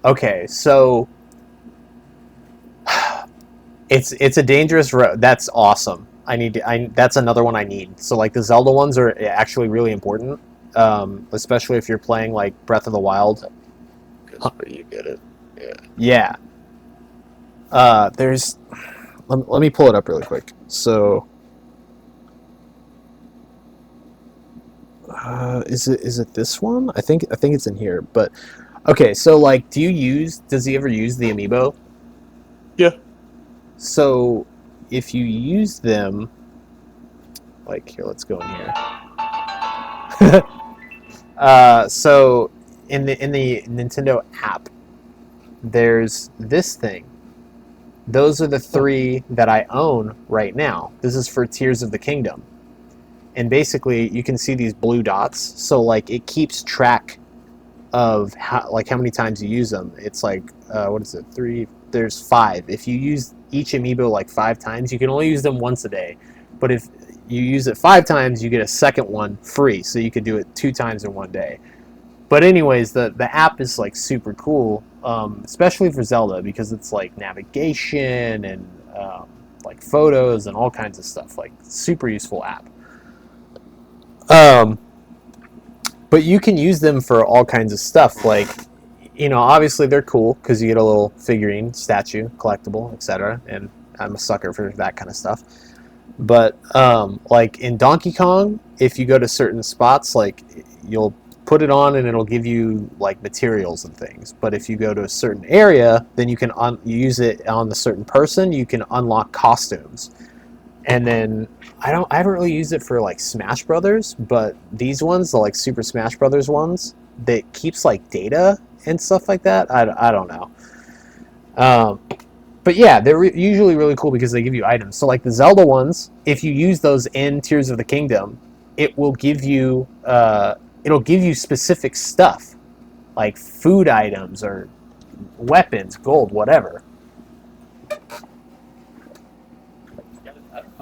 Okay, so it's a dangerous road. That's awesome. That's another one I need. So like the Zelda ones are actually really important, especially if you're playing like Breath of the Wild. Because you get it. Yeah. Yeah. There's let me pull it up really quick. So, is it this one? I think it's in here. But okay, so like, does he ever use the amiibo? Yeah. So, if you use them, like here, let's go in here. So in the Nintendo app, there's this thing. Those are the 3 that I own right now. This is for Tears of the Kingdom. And basically, you can see these blue dots. So, like, it keeps track of how many times you use them. It's like, what is it? 3. There's 5. If you use each amiibo like 5 times, you can only use them once a day. But if you use it 5 times, you get a second one free. So you could do it 2 times in one day. But anyways, the app is like super cool, especially for Zelda, because it's like navigation and like photos and all kinds of stuff. Like, super useful app. But you can use them for all kinds of stuff. Like, obviously they're cool because you get a little figurine, statue, collectible, etc. And I'm a sucker for that kind of stuff. But like in Donkey Kong, if you go to certain spots, like, you'll put it on and it'll give you like materials and things. But if you go to a certain area, then you can use it on the certain person. You can unlock costumes. And then I haven't really used it for like Smash Brothers, but these ones, the like Super Smash Brothers ones, that keeps like data and stuff like that. I don't know. But yeah, they're usually really cool because they give you items. So like the Zelda ones, if you use those in Tears of the Kingdom, it will give you it'll give you specific stuff, like food items or weapons, gold, whatever.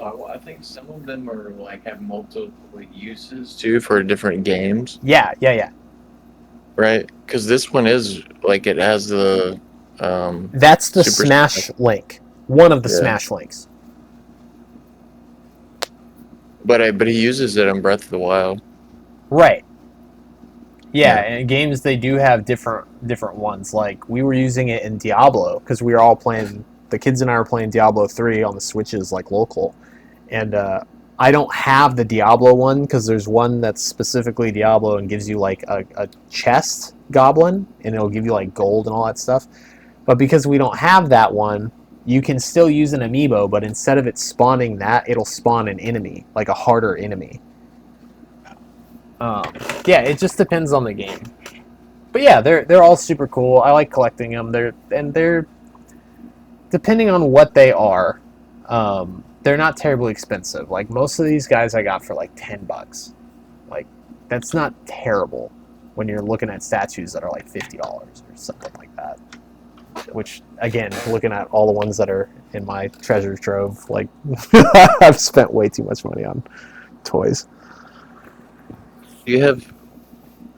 I think some of them are like have multiple uses too for different games. Yeah. Right, because this one is like it has the. That's the Super Smash link. One of the Yeah. Smash links. But he uses it in Breath of the Wild. Right. Yeah, Yeah. and in games they do have different ones. Like, we were using it in Diablo because we were all playing. The kids and I were playing Diablo 3 on the Switches, like local, and I don't have the Diablo one because there's one that's specifically Diablo and gives you like a chest goblin, and it'll give you like gold and all that stuff. But because we don't have that one, you can still use an amiibo, but instead of it spawning that, it'll spawn an enemy, like a harder enemy. Yeah, it just depends on the game. But yeah, they're all super cool. I like collecting them. They're depending on what they are. They're not terribly expensive. Like, most of these guys I got for like $10. Like, that's not terrible when you're looking at statues that are like $50 or something like that. Which, again, looking at all the ones that are in my treasure trove, like, I've spent way too much money on toys. Do you have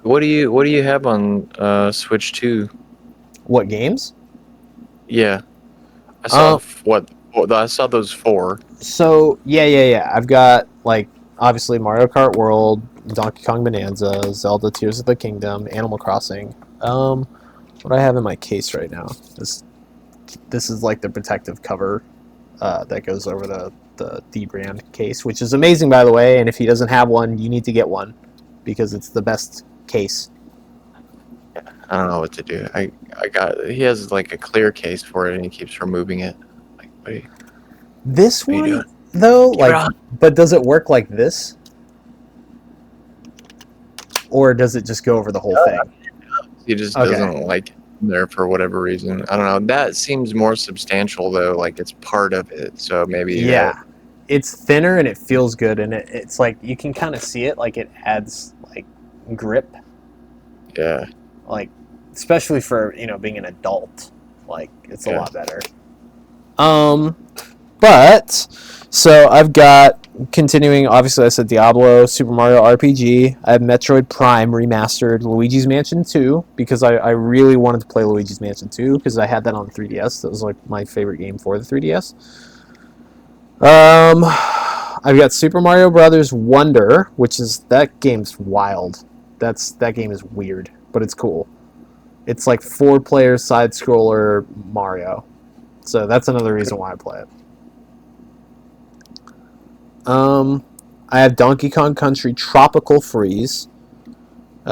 what do you have on Switch 2? What games? Yeah, I saw I saw those 4. So yeah. I've got, like, obviously Mario Kart World, Donkey Kong Bonanza, Zelda Tears of the Kingdom, Animal Crossing. What do I have in my case right now? This is like the protective cover that goes over the D brand case, which is amazing, by the way. And if he doesn't have one, you need to get one because it's the best case. I don't know what to do. He has like a clear case for it and he keeps removing it. Like, wait. This What are you one, though, Keep it like, on. but does it work like this? Or does it just go over the whole thing? He just Okay. doesn't like it there for whatever reason. I don't know. That seems more substantial though, like it's part of it. So maybe Yeah. It's thinner and it feels good, and it's like you can kind of see it, like it adds like grip, yeah. like, especially for, being an adult, like, it's a Yeah. lot better. But so I've got, continuing, obviously I said Diablo, Super Mario RPG. I have Metroid Prime Remastered, Luigi's Mansion 2, because I really wanted to play Luigi's Mansion 2 because I had that on the 3DS. That was like my favorite game for the 3DS. I've got Super Mario Brothers Wonder, which is, that game's wild. That game is weird, but it's cool. It's like 4-player side scroller Mario. So that's another reason why I play it. I have Donkey Kong Country Tropical Freeze,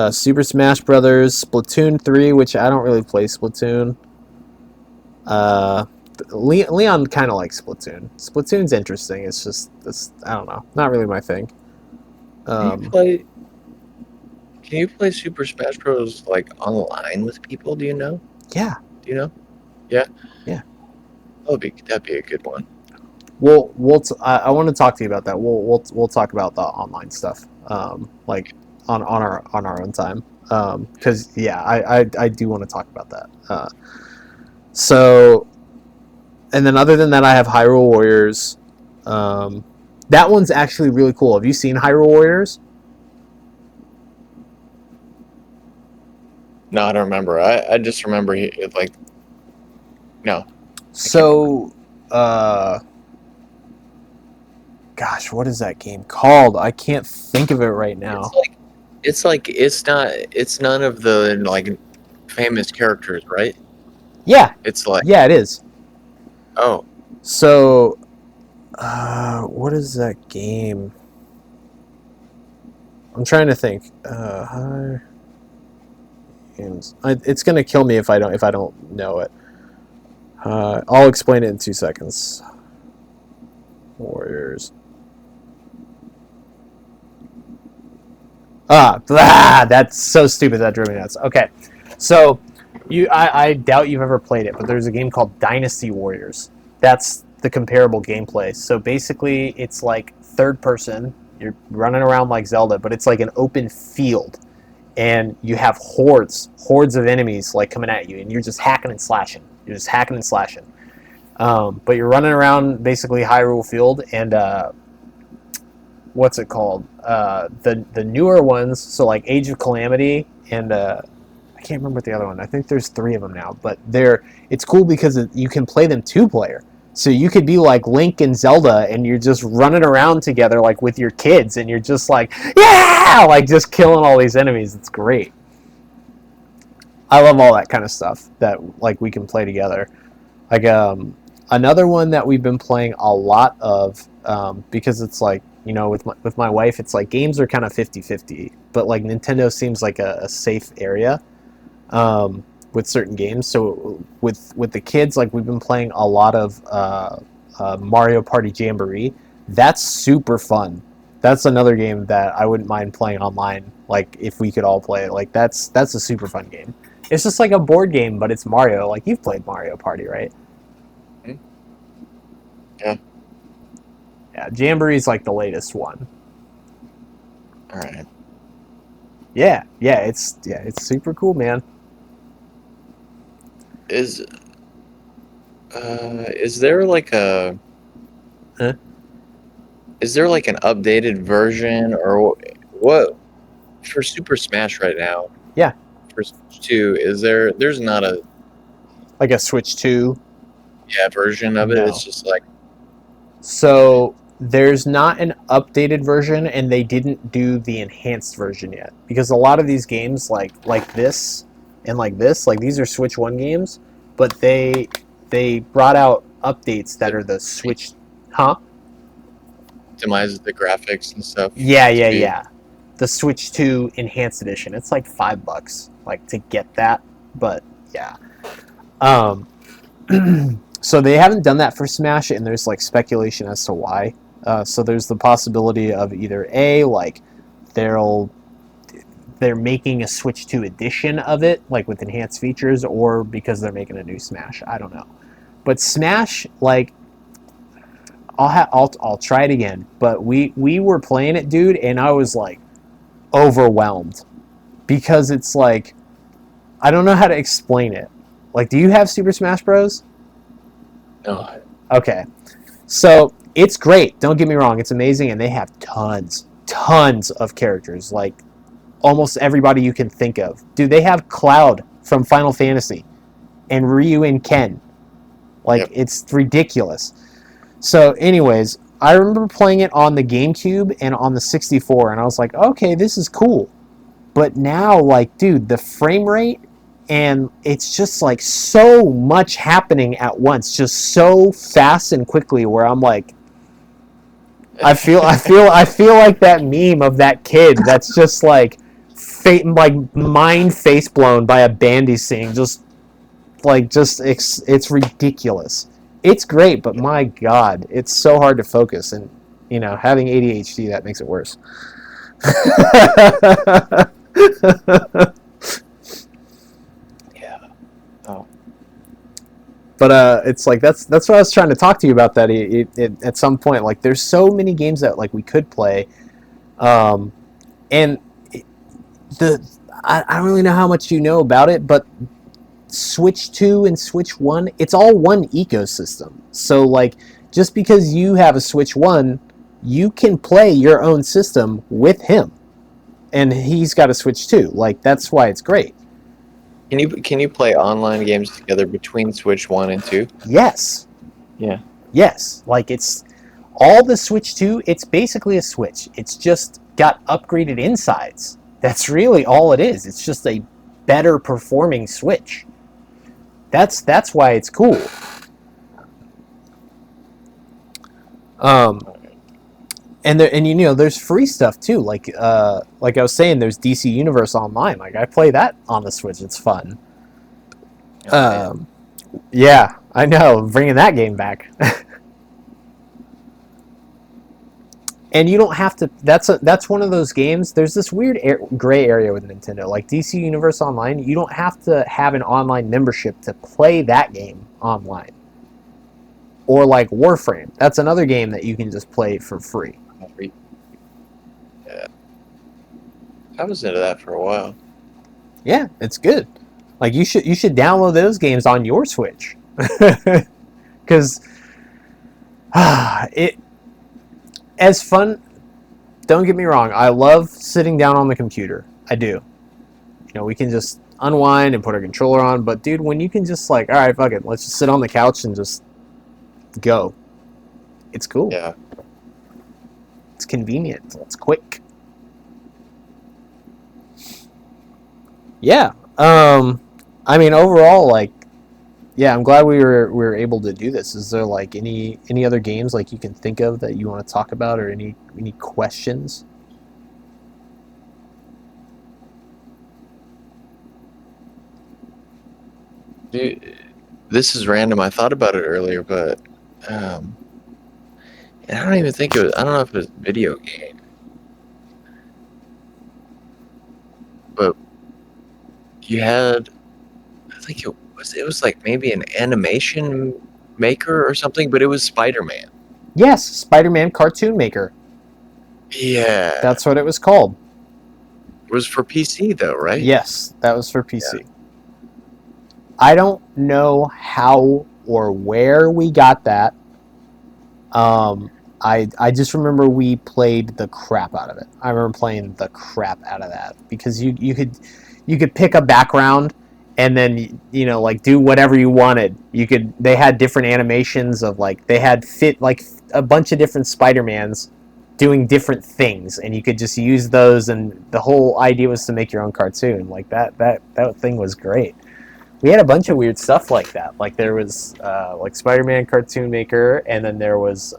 Super Smash Brothers, Splatoon 3, which I don't really play Splatoon. Leon kind of likes Splatoon. Splatoon's interesting. It's just, I don't know, not really my thing. Can you play? Can you play Super Smash Bros. Like online with people? Do you know? Yeah. Do you know? Yeah. Yeah. That'd be a good one. I want to talk to you about that. We'll talk about the online stuff, like on our own time. Because yeah, I do want to talk about that. So, and then other than that, I have Hyrule Warriors. That one's actually really cool. Have you seen Hyrule Warriors? No, I don't remember. I just remember like. No. So, gosh, what is that game called? I can't think of it right now. It's none of the like famous characters, right? Yeah, It's like yeah, it is. oh, So, what is that game? I'm trying to think. Games. It's gonna kill me if I don't know it. I'll explain it in 2 seconds. Warriors. That's so stupid. That drove me nuts. Okay, so I doubt you've ever played it, but there's a game called Dynasty Warriors. That's the comparable gameplay. So basically, it's like third person. You're running around like Zelda, but it's like an open field, and you have hordes of enemies like coming at you, and you're just hacking and slashing. But you're running around basically Hyrule Field, and what's it called? The newer ones, so like Age of Calamity, and I can't remember the other one. I think there's 3 of them now, but it's cool because you can play them 2-player. So you could be like Link and Zelda, and you're just running around together like with your kids, and you're just like, yeah, like just killing all these enemies. It's great. I love all that kind of stuff that like we can play together. Like another one that we've been playing a lot of, because it's like, you know, with my wife, it's like games are kind of 50-50, but like Nintendo seems like a safe area with certain games. So with the kids, like we've been playing a lot of Mario Party Jamboree. That's super fun. That's another game that I wouldn't mind playing online. Like if we could all play it, like that's a super fun game. It's just like a board game, but it's Mario. Like you've played Mario Party, right? Yeah. Yeah, Jamboree's like the latest one. All right. Yeah, it's super cool, man. Is there like a Huh? is there like an updated version or what for Super Smash right now? Yeah. For Switch 2, there's not a Like a Switch 2. version of it. No. It's just like So there's not an updated version, and they didn't do the enhanced version yet, because a lot of these games like this and like this, like these are Switch 1 games, but they brought out updates that are the Switch, huh? optimize the graphics and stuff. Yeah. The Switch 2 Enhanced Edition. It's like $5, like to get that, but yeah. So they haven't done that for Smash, and there's like speculation as to why. So there's the possibility of either A, like they're making a Switch 2 edition of it, like with enhanced features, or because they're making a new Smash. I don't know. But Smash, like, I'll try it again. But we were playing it, dude, and I was like overwhelmed because it's like I don't know how to explain it. Like, do you have Super Smash Bros? No. Okay. So it's great. Don't get me wrong. It's amazing, and they have tons of characters. Like almost everybody you can think of. Dude, they have Cloud from Final Fantasy and Ryu and Ken. Like, It's ridiculous. So anyways, I remember playing it on the GameCube and on the 64, and I was like, okay, this is cool. But now, like, dude, the frame rate, and it's just like so much happening at once, just so fast and quickly, where I'm like, I feel like that meme of that kid that's just like mind face blown by a bandy sing. It's ridiculous. It's great, but my God, it's so hard to focus, and having ADHD, that makes it worse. Yeah. Oh. But it's like that's what I was trying to talk to you about. That at some point, like there's so many games that like we could play, and I don't really know how much you know about it, but Switch 2 and Switch 1, it's all one ecosystem. So like just because you have a Switch 1, you can play your own system with him, and he's got a Switch 2. Like that's why it's great. Can you play online games together between Switch 1 and 2? Yes. Yeah. Yes. Like it's all the Switch 2, it's basically a Switch. It's just got upgraded insides. That's really all it is. It's just a better performing Switch. That's why it's cool. And there's free stuff too. Like I was saying, there's DC Universe Online. Like I play that on the Switch. It's fun. Yeah, I know, bringing that game back. And you don't have to. That's one of those games. There's this weird gray area with Nintendo, like DC Universe Online. You don't have to have an online membership to play that game online. Or like Warframe, that's another game that you can just play for free. Yeah, I was into that for a while. Yeah, it's good. Like you should download those games on your Switch, because it. As fun, don't get me wrong, I love sitting down on the computer. I do. We can just unwind and put our controller on, but dude, when you can just like, all right, fuck it, let's just sit on the couch and just go. It's cool. Yeah. It's convenient. It's quick. Yeah. I mean, overall, like, yeah, I'm glad we were able to do this. Is there like any other games like you can think of that you want to talk about, or any questions? Dude, this is random. I thought about it earlier, but and I don't even think it was. I don't know if it was a video game, but you had. I think it was like maybe an animation maker or something, but it was Spider-Man. Yes, Spider-Man Cartoon Maker. Yeah. That's what it was called. It was for PC though, right? Yes, that was for PC. Yeah. I don't know how or where we got that. I just remember we played the crap out of it. I remember playing the crap out of that because you could pick a background and then like do whatever you wanted. They had different animations of like they had like a bunch of different Spider-Mans doing different things, and you could just use those, and the whole idea was to make your own cartoon. Like that thing was great. We had a bunch of weird stuff like that. Like there was like Spider-Man Cartoon Maker, and then there was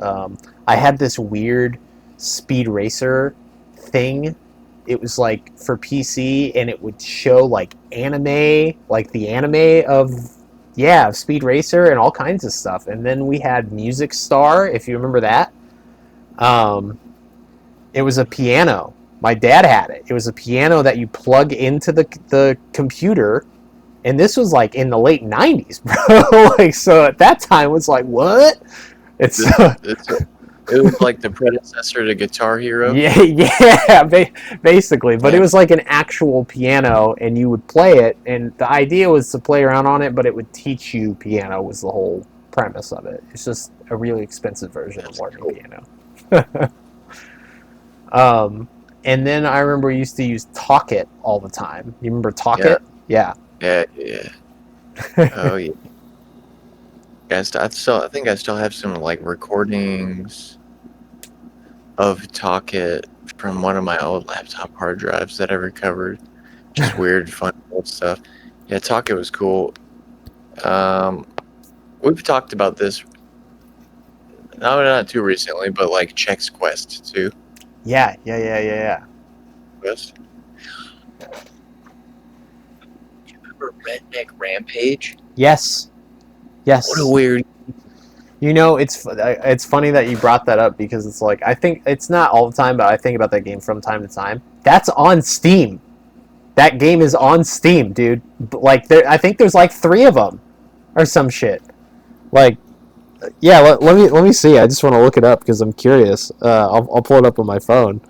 I had this weird Speed Racer thing. It was like for PC, and it would show like anime, like the anime of Speed Racer and all kinds of stuff. And then we had Music Star, if you remember that. It was a piano. My dad had it. It was a piano that you plug into the computer. And this was like in the late 90s, bro. Like, so at that time, it was like, what? It was like the predecessor to Guitar Hero. Yeah, basically. But it was like an actual piano, and you would play it. And the idea was to play around on it, but it would teach you piano was the whole premise of it. It's just a really expensive version of learning piano. And then I remember we used to use Talkin all the time. You remember Talkin? Yeah. Yeah. Oh yeah. I think I still have some like recordings of Talkin from one of my old laptop hard drives that I recovered. Just weird, fun old stuff. Yeah, Talkin was cool. We've talked about this No, not too recently, but like Chex Quest too. Yeah. Quest. Do you remember Redneck Rampage? Yes. What a weird. You know, it's funny that you brought that up because it's like I think it's not all the time, but I think about that game from time to time. That's on Steam. That game is on Steam, dude. Like I think there's like 3 of them or some shit. Like, yeah. Let me see. I just want to look it up because I'm curious. I'll pull it up on my phone.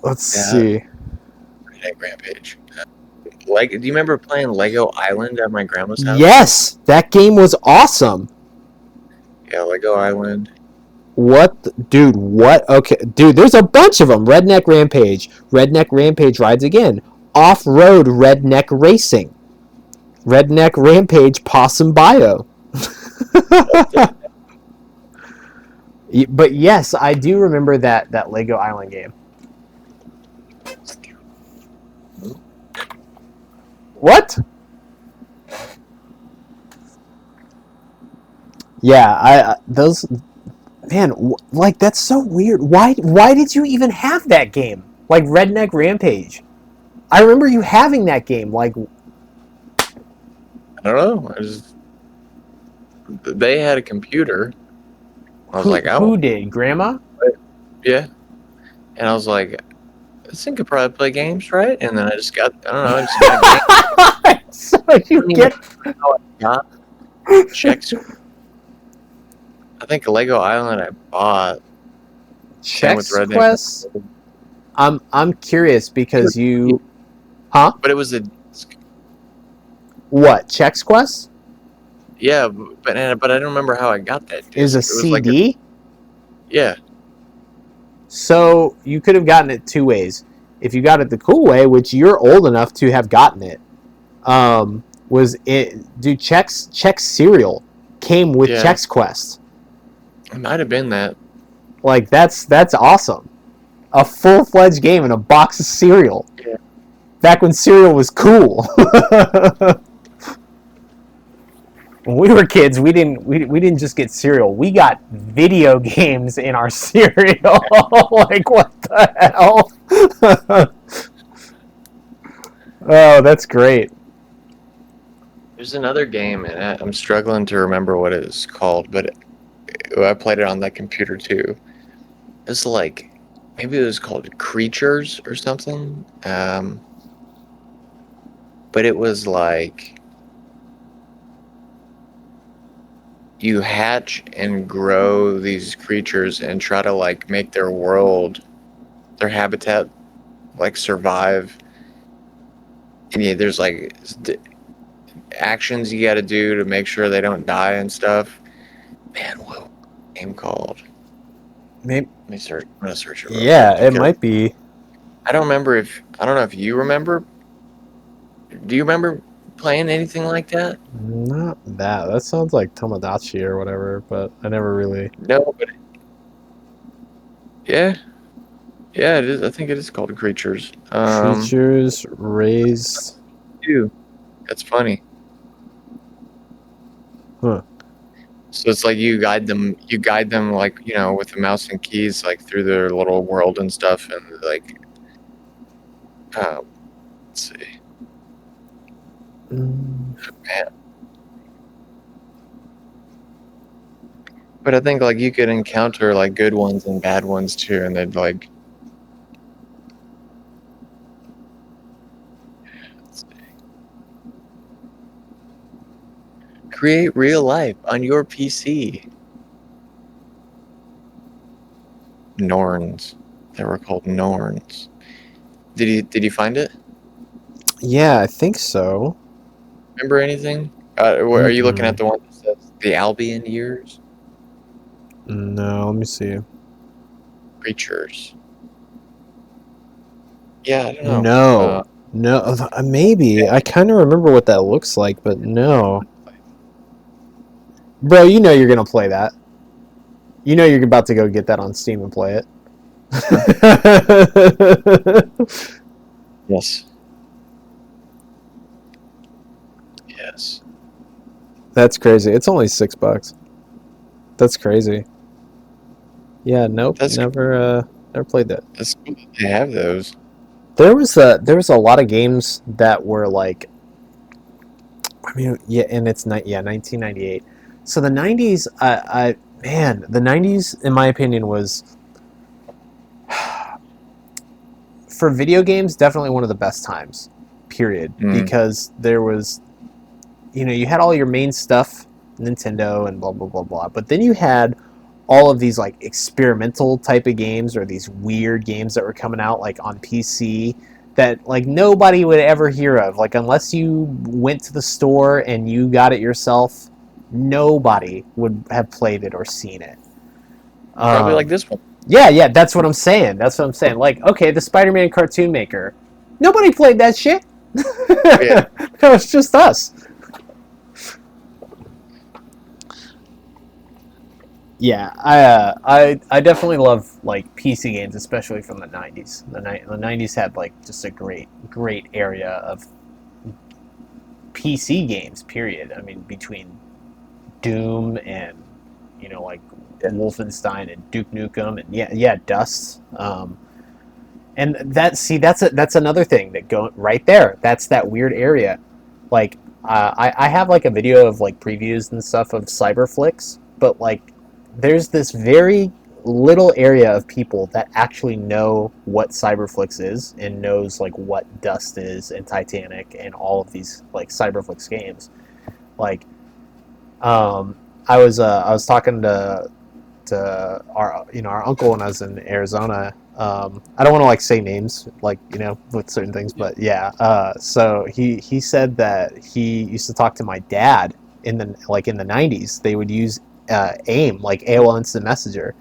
Let's see. Redneck Rampage. Like, do you remember playing Lego Island at my grandma's house? Yes, that game was awesome. Yeah, Lego Island. Dude, what? Okay, dude, there's a bunch of them. Redneck Rampage rides again. Off-road redneck racing. Redneck Rampage Possum Bio. But yes, I do remember that Lego Island game. What? Yeah, those, man, like that's so weird. Why did you even have that game? Like Redneck Rampage. I remember you having that game. Like, I don't know. They had a computer. I was like, who did? Grandma? yeah. And I was like, this thing could probably play games, right? And then I just got, I don't know, I just got games. So you get Got checks. I think Lego Island I bought. Chex Quest. I'm curious because you, huh? But it was a What, Chex Quest? yeah, but I don't remember how I got that. Is a CD? Yeah. So you could have gotten it 2 ways. If you got it the cool way, which you're old enough to have gotten it, was it? Dude, Chex cereal came with Chex Quest. It might have been that. Like that's awesome. A full-fledged game in a box of cereal. Yeah. Back when cereal was cool. When we were kids, we didn't just get cereal. We got video games in our cereal. Like what the hell? Oh, that's great. There's another game, and I'm struggling to remember what it's called, but I played it on that computer too. It's like, maybe it was called Creatures or something. But it was like you hatch and grow these creatures and try to like make their world, their habitat, like survive. And yeah, there's like actions you got to do to make sure they don't die and stuff. Man, what was the game called? Maybe. Let me search. I'm gonna search it. Yeah, it might be. I don't know if you remember. Do you remember playing anything like that? Not that. That sounds like Tomodachi or whatever, but I never really. No, but yeah, it is. I think it is called Creatures. Creatures raised. Dude, that's funny. Huh. So it's like you guide them like, with the mouse and keys, like through their little world and stuff, and like, let's see. Man. But I think like you could encounter like good ones and bad ones too, and they'd like. Let's see. Create real life on your PC. Norns. They were called Norns. Did you find it? Yeah, I think so. Remember anything? Are you looking at the one that says the Albion years? No, let me see. Creatures. Yeah, I don't know. No, maybe. Yeah. I kind of remember what that looks like, but no. Bro, you know you're going to play that. You know you're about to go get that on Steam and play it. Yes. Yes. That's crazy. It's only $6. That's crazy. Yeah, nope, That's never played that. that's cool that they have those. There was a lot of games that were like, I mean, yeah, and it's not, yeah, 1998. So the 90s, the 90s, in my opinion, was for video games definitely one of the best times, period. Because there was, you had all your main stuff, Nintendo and blah blah blah blah, but then you had all of these like experimental type of games or these weird games that were coming out like on PC that like nobody would ever hear of, like unless you went to the store and you got it yourself, nobody would have played it or seen it. Probably like this one. Yeah, that's what I'm saying. Like, okay, the Spider-Man cartoon maker, nobody played that shit. Yeah. No, it's just us. Yeah, I definitely love like PC games, especially from the 90s. The 90s had like just a great area of PC games. Period. I mean, between Doom and like Wolfenstein and Duke Nukem and yeah Dust. And that's another thing that go right there. That's that weird area. Like I have like a video of like previews and stuff of Cyberflix, but like there's this very little area of people that actually know what Cyberflix is and knows like what Dust is and Titanic and all of these like Cyberflix games. Like I was talking to our uncle when I was in Arizona. I don't want to like say names like with certain things, but yeah. So he said that he used to talk to my dad in the 90s. They would use AIM, like AOL Instant Messenger,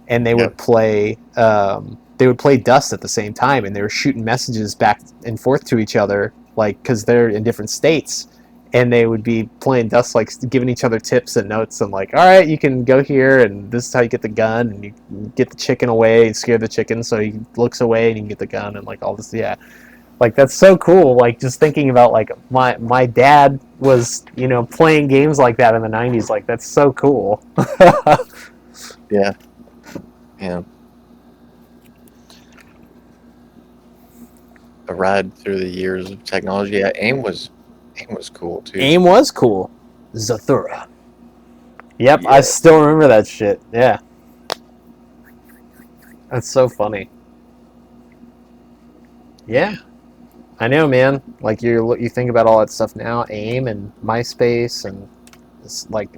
and they would play Dust at the same time, and they were shooting messages back and forth to each other, like because they're in different states. And they would be playing Dust, like giving each other tips and notes, and like, all right, you can go here, and this is how you get the gun, and you get the chicken away, and scare the chicken, so he looks away, and you can get the gun, and like all this, yeah, like that's so cool. Like just thinking about like my dad was playing games like that in the 90s, like that's so cool. Yeah. A ride through the years of technology. Yeah, AIM was cool too. AIM was cool. Zathura. Yep, yeah. I still remember that shit. Yeah. That's so funny. Yeah. I know, man. Like you think about all that stuff now, AIM and MySpace, and it's like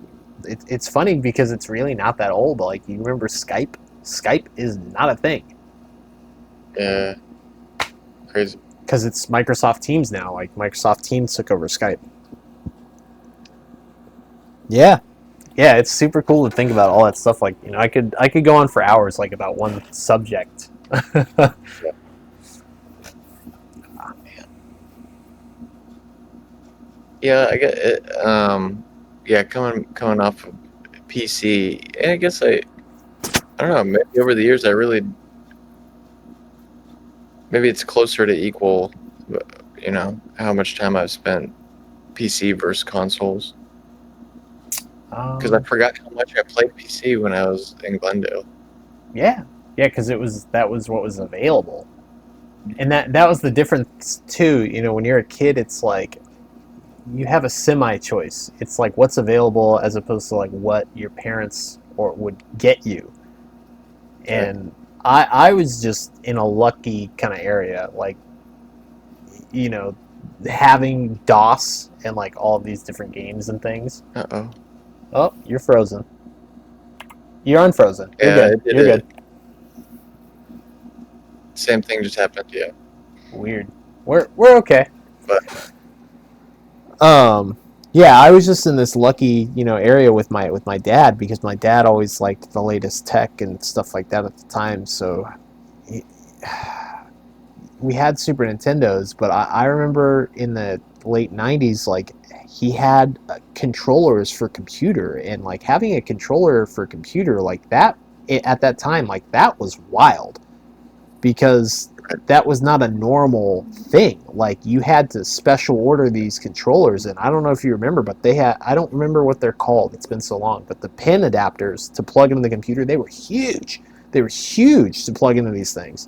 it's funny because it's really not that old. Like you remember Skype? Skype is not a thing. Yeah. Crazy. Because it's Microsoft Teams now. Like Microsoft Teams took over Skype. Yeah, it's super cool to think about all that stuff. Like I could go on for hours like about one subject. Yeah. Oh, man. Yeah, I get it. Yeah, coming off of PC, and I guess I don't know. Maybe over the years, maybe it's closer to equal, how much time I've spent PC versus consoles. Because I forgot how much I played PC when I was in Glendale. Yeah, because that was what was available, and that was the difference too. When you're a kid, it's like you have a semi-choice. It's like what's available as opposed to like what your parents would get you, and. I was just in a lucky kind of area, like, having DOS and like all of these different games and things. Uh-oh. Oh, you're frozen. You're unfrozen. You're Yeah, good. You're good. Same thing just happened, yeah. Weird. We're okay. But yeah, I was just in this lucky, area with my dad because my dad always liked the latest tech and stuff like that at the time. So we had Super Nintendos, but I remember in the late 90s, like he had controllers for computer, and like having a controller for computer like that at that time, like that was wild because that was not a normal thing. Like, you had to special order these controllers, and I don't know if you remember, but I don't remember what they're called. It's been so long. But the pin adapters to plug into the computer, they were huge. They were huge to plug into these things.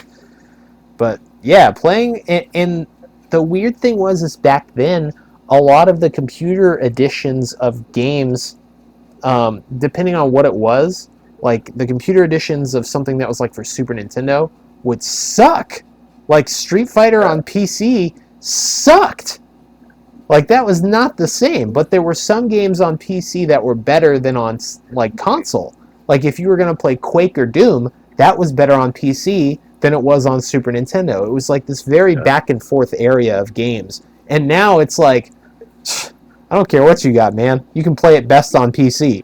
But yeah, playing, and the weird thing is back then, a lot of the computer editions of games, depending on what it was, like the computer editions of something that was like for Super Nintendo would suck. Like Street Fighter on PC sucked. Like, that was not the same. But there were some games on PC that were better than on like console. Like, if you were going to play Quake or Doom, that was better on PC than it was on Super Nintendo. It was like this very back and forth area of games. And now it's like, I don't care what you got, man. You can play it best on PC.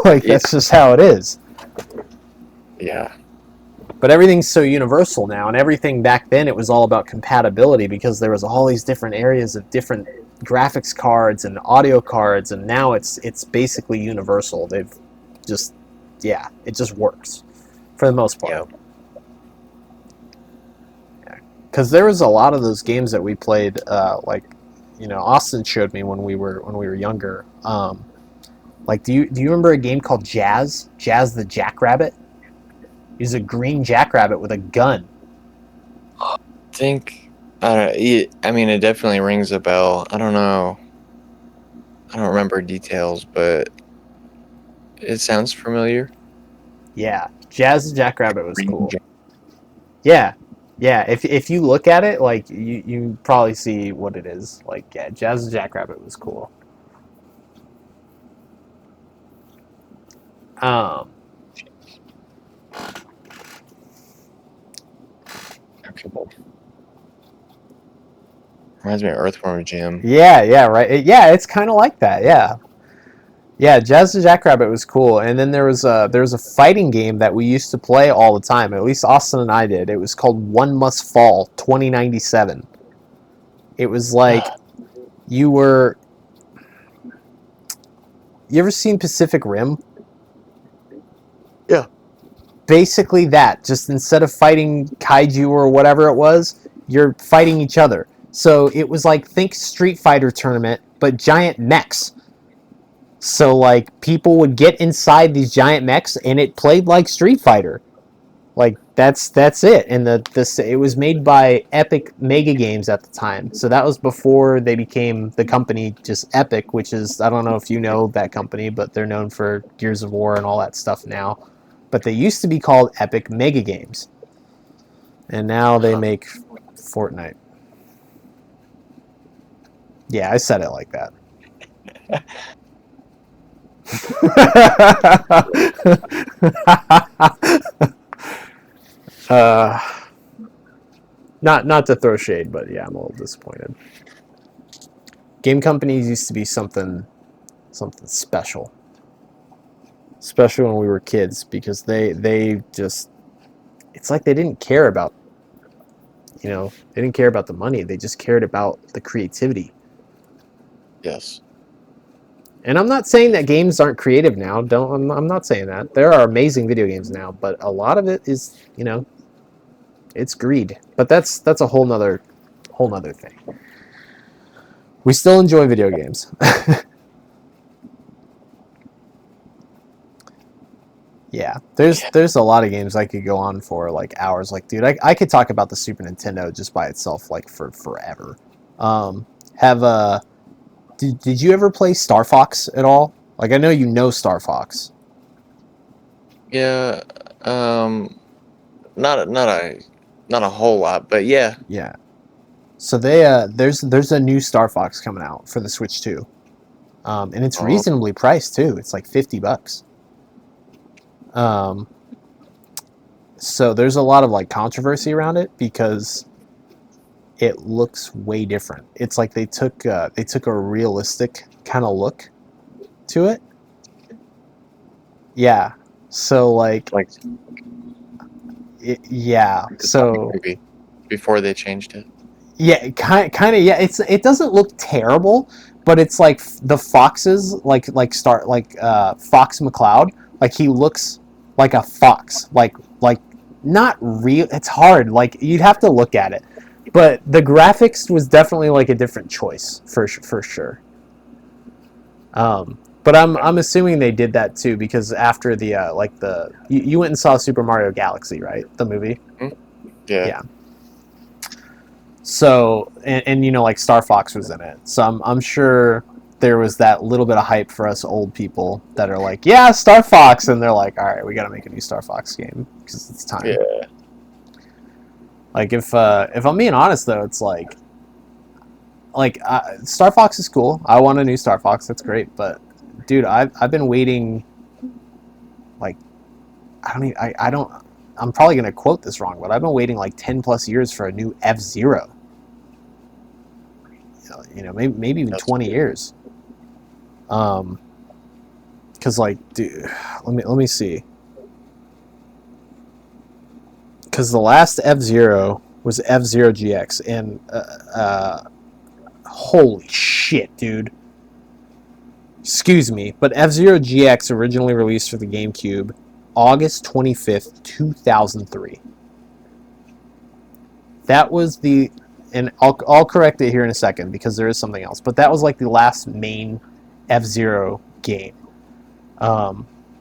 Like, that's just how it is. Yeah. But everything's so universal now, and everything back then, it was all about compatibility because there was all these different areas of different graphics cards and audio cards, and now it's basically universal. They've just, yeah, it just works for the most part. Yeah. Because there was a lot of those games that we played, like, you know, Austin showed me when we were younger. Like, do you remember a game called Jazz the Jackrabbit? He's a green jackrabbit with a gun. I think, I mean, it definitely rings a bell. I don't know. I don't remember details, but it sounds familiar. Yeah, Jazz the Jackrabbit was cool. Yeah. If you look at it, like, you probably see what it is. Like, yeah, Jazz the Jackrabbit was cool. Reminds me of Earthworm Jim. Yeah, right. Yeah, it's kind of like that. Yeah. Jazz the Jackrabbit was cool, and then there was a fighting game that we used to play all the time. At least Austin and I did. It was called One Must Fall 2097. It was like you ever seen Pacific Rim? Yeah. Basically that. Just instead of fighting kaiju or whatever it was, you're fighting each other. So it was like, think Street Fighter tournament, but giant mechs. So, like, people would get inside these giant mechs, and it played like Street Fighter. Like, that's it. And it was made by Epic Mega Games at the time. So that was before they became the company just Epic, which is, I don't know if you know that company, but they're known for Gears of War and all that stuff now. But they used to be called Epic Mega Games. And now they make Fortnite. Yeah, I said it like that. Not to throw shade, but yeah, I'm a little disappointed. Game companies used to be something special. Especially when we were kids, because they just, it's like they didn't care about, you know, they didn't care about the money. They just cared about the creativity. Yes. And I'm not saying that games aren't creative now. I'm not saying that. There are amazing video games now, but a lot of it is, you know, it's greed. But that's a whole nother thing. We still enjoy video games. Yeah, there's a lot of games I could go on for like hours. Like, dude, I could talk about the Super Nintendo just by itself like for forever. Did you ever play Star Fox at all? Like, I know you know Star Fox. Yeah. Not a whole lot, but yeah. Yeah. So there's a new Star Fox coming out for the Switch 2. And it's reasonably priced too. It's like $50. So there's a lot of like controversy around it because it looks way different. It's like they took a realistic kind of look to it. Yeah. So like yeah. So maybe before they changed it. Yeah, kind of. Yeah, it doesn't look terrible, but it's like the foxes, like Fox McCloud. Like, he looks like a fox, like not real. It's hard. Like you'd have to look at it, but the graphics was definitely like a different choice for sure. But I'm assuming they did that too because after the you went and saw Super Mario Galaxy, right? The movie. Yeah. So and you know like Star Fox was in it, so I'm sure there was that little bit of hype for us old people that are like, yeah, Star Fox, and they're like, all right, we got to make a new Star Fox game because it's time. Yeah. Like if I'm being honest though, it's like Star Fox is cool. I want a new Star Fox. That's great, but dude, I've been waiting. Like I don't. I'm probably gonna quote this wrong, but I've been waiting like 10 plus years for a new F-Zero. You know, maybe even 20 years. Because like, dude, let me see. Because the last F-Zero was F-Zero GX, and holy shit, dude. Excuse me, but F-Zero GX originally released for the GameCube August 25th, 2003. That was the, and I'll correct it here in a second because there is something else, but that was like the last main F-Zero game.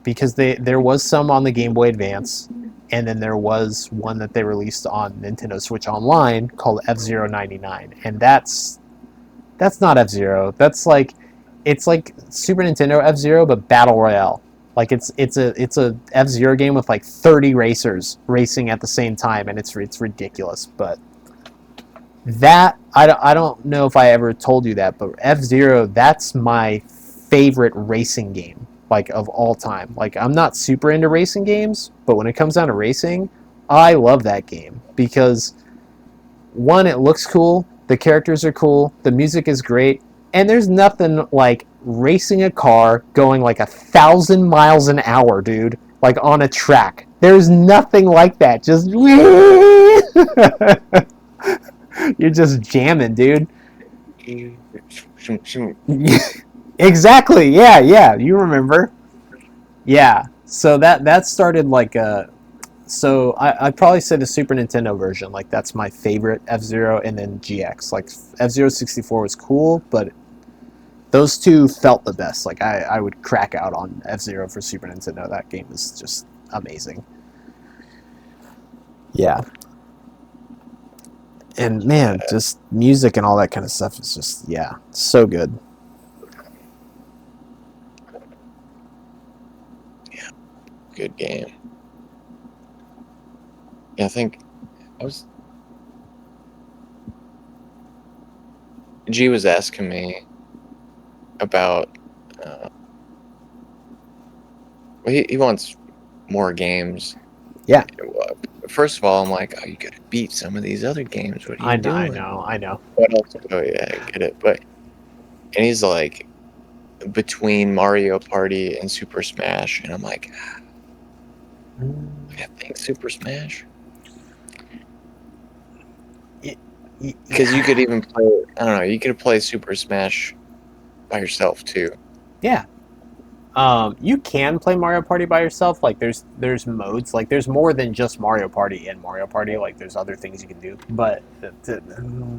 Because there was some on the Game Boy Advance, and then there was one that they released on Nintendo Switch Online called F-Zero 99, and that's not F-Zero. That's like, it's like Super Nintendo F-Zero but Battle Royale. Like it's a F-Zero game with like 30 racers racing at the same time, and it's ridiculous. But that I don't know if I ever told you that, but F-Zero, that's my favorite racing game, like of all time. Like I'm not super into racing games, but when it comes down to racing, I love that game because one, it looks cool, the characters are cool, the music is great, and there's nothing like racing a car going like 1,000 miles an hour, dude, like on a track. There's nothing like that. Just you're just jamming, dude. Exactly. Yeah. You remember? Yeah. So that started like so I'd probably say the Super Nintendo version. Like that's my favorite F-Zero, and then GX. Like F-Zero 64 was cool, but those two felt the best. Like I would crack out on F-Zero for Super Nintendo. That game is just amazing. Yeah. And man, just music and all that kind of stuff is just, yeah, so good. Yeah, good game. Yeah, I think G was asking me about. He wants more games. Yeah. First of all, I'm like, oh, you gotta beat some of these other games. What are you doing? I know. What else? Oh yeah, I get it. And he's like, between Mario Party and Super Smash, and I'm like, I think Super Smash. Because you could even play, I don't know, you could play Super Smash by yourself too. Yeah. You can play Mario Party by yourself. Like there's modes. Like there's more than just Mario Party in Mario Party. Like there's other things you can do. But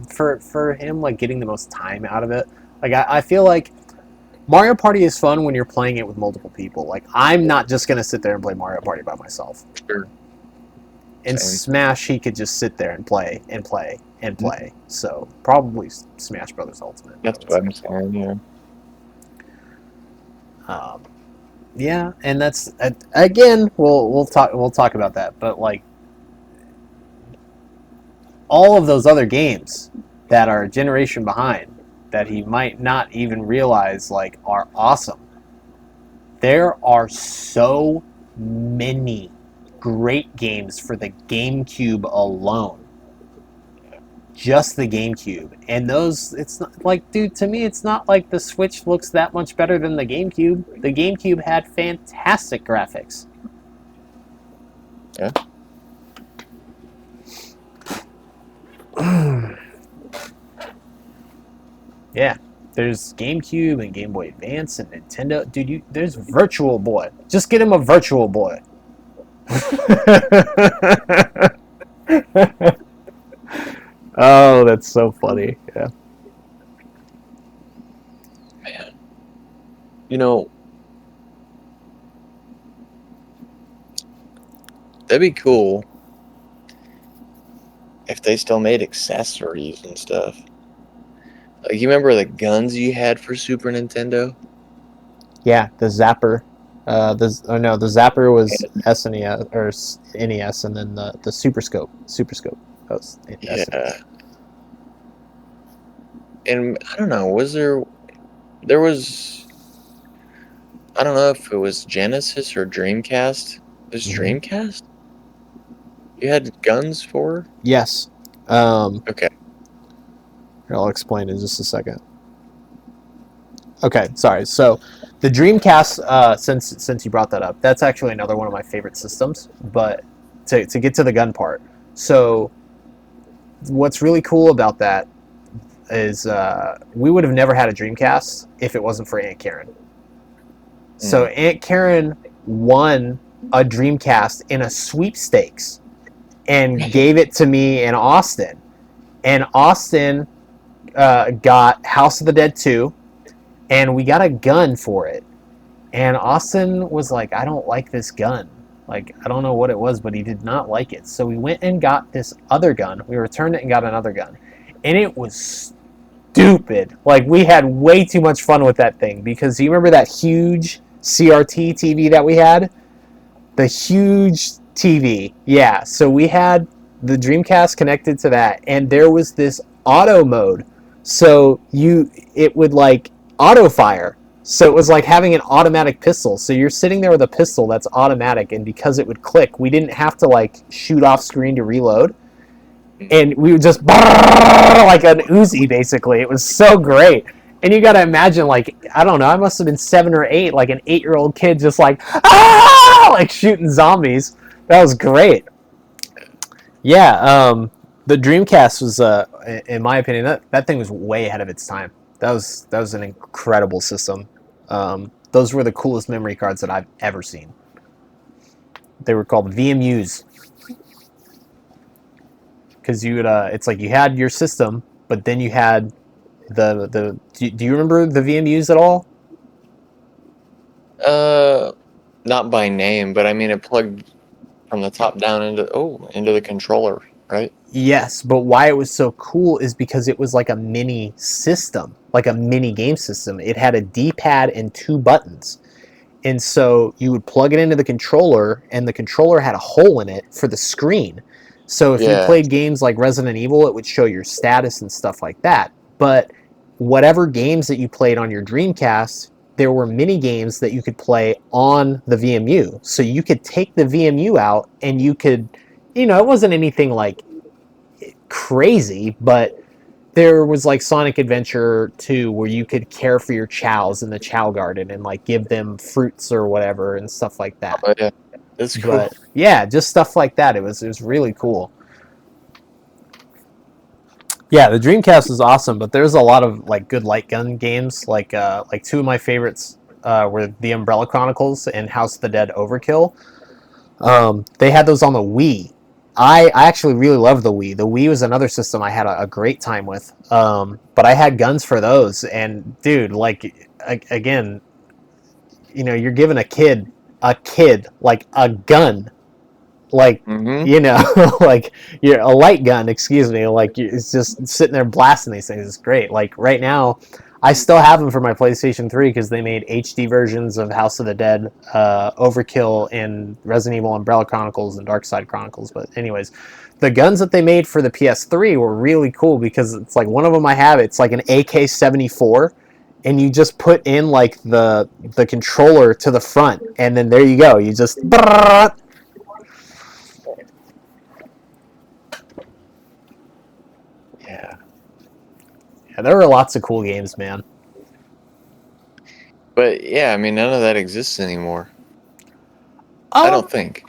for him, like getting the most time out of it, like I feel like Mario Party is fun when you're playing it with multiple people. Like I'm not just gonna sit there and play Mario Party by myself. Sure. And Same. Smash, he could just sit there and play and play and play. So probably Smash Brothers Ultimate. That's what I'm saying. Yeah. Yeah, and that's again we'll talk about that, but like all of those other games that are a generation behind that he might not even realize like are awesome. There are so many great games for the GameCube alone. Just the GameCube. And those, it's not like, dude, to me, it's not like the Switch looks that much better than the GameCube. The GameCube had fantastic graphics. Yeah. Yeah. There's GameCube and Game Boy Advance and Nintendo. Dude, there's Virtual Boy. Just get him a Virtual Boy. Oh, that's so funny. Yeah. Man. You know, that'd be cool if they still made accessories and stuff. Like, you remember the guns you had for Super Nintendo? Yeah, the Zapper. The Zapper was SNES or NES, and then the Super Scope. Super Scope. That was SNES. Yeah. And I don't know, there was, I don't know if it was Genesis or Dreamcast. It was Mhm. Dreamcast? You had guns for? Yes. Okay. Here, I'll explain in just a second. Okay, sorry. So, the Dreamcast, since you brought that up, that's actually another one of my favorite systems. But to get to the gun part, so what's really cool about that is we would have never had a Dreamcast if it wasn't for Aunt Karen. So Aunt Karen won a Dreamcast in a sweepstakes and gave it to me and Austin. And Austin got House of the Dead 2, and we got a gun for it. And Austin was like, I don't like this gun. Like, I don't know what it was, but he did not like it. So we went and got this other gun. We returned it and got another gun. And it was stupid. Like, we had way too much fun with that thing. Because you remember that huge CRT TV that we had? The huge TV. Yeah, so we had the Dreamcast connected to that. And there was this auto mode. So it would, like, auto fire. So it was like having an automatic pistol. So you're sitting there with a pistol that's automatic, and because it would click, we didn't have to like shoot off screen to reload. And we would just like an Uzi basically. It was so great. And you gotta imagine, like, I don't know, I must have been 7 or 8, like an 8-year-old kid just like like shooting zombies. That was great. Yeah, the Dreamcast was in my opinion, that thing was way ahead of its time. That was an incredible system. Those were the coolest memory cards that I've ever seen. They were called VMUs because you would it's like you had your system, but then you had the do you remember the VMUs at all? Not by name, but I mean it plugged from the top down into the controller, right? Yes, but why it was so cool is because it was like a mini system, like a mini game system. It had a D-pad and 2 buttons. And so you would plug it into the controller, and the controller had a hole in it for the screen. So if you Yeah. played games like Resident Evil, it would show your status and stuff like that. But whatever games that you played on your Dreamcast, there were mini games that you could play on the VMU. So you could take the VMU out, and you could, it wasn't anything like crazy, but there was like Sonic Adventure 2 where you could care for your chows in the chow garden and like give them fruits or whatever and stuff like that. Oh yeah. That's cool. But yeah, just stuff like that. It was really cool. Yeah, the Dreamcast is awesome, but there's a lot of like good light gun games. Like 2 of my favorites were The Umbrella Chronicles and House of the Dead Overkill. They had those on the Wii. I actually really love the Wii. The Wii was another system I had a great time with. But I had guns for those, and dude, like again, you're giving a kid like a gun, like like you're a light gun. Excuse me, like it's just sitting there blasting these things. It's great. Like right now, I still have them for my PlayStation 3 because they made HD versions of House of the Dead, Overkill, and Resident Evil Umbrella Chronicles and Dark Side Chronicles. But anyways, the guns that they made for the PS3 were really cool because it's like one of them I have. It's like an AK-74, and you just put in like the controller to the front, and then there you go. You just Yeah. Yeah, there were lots of cool games, man. But yeah, I mean none of that exists anymore. I don't think.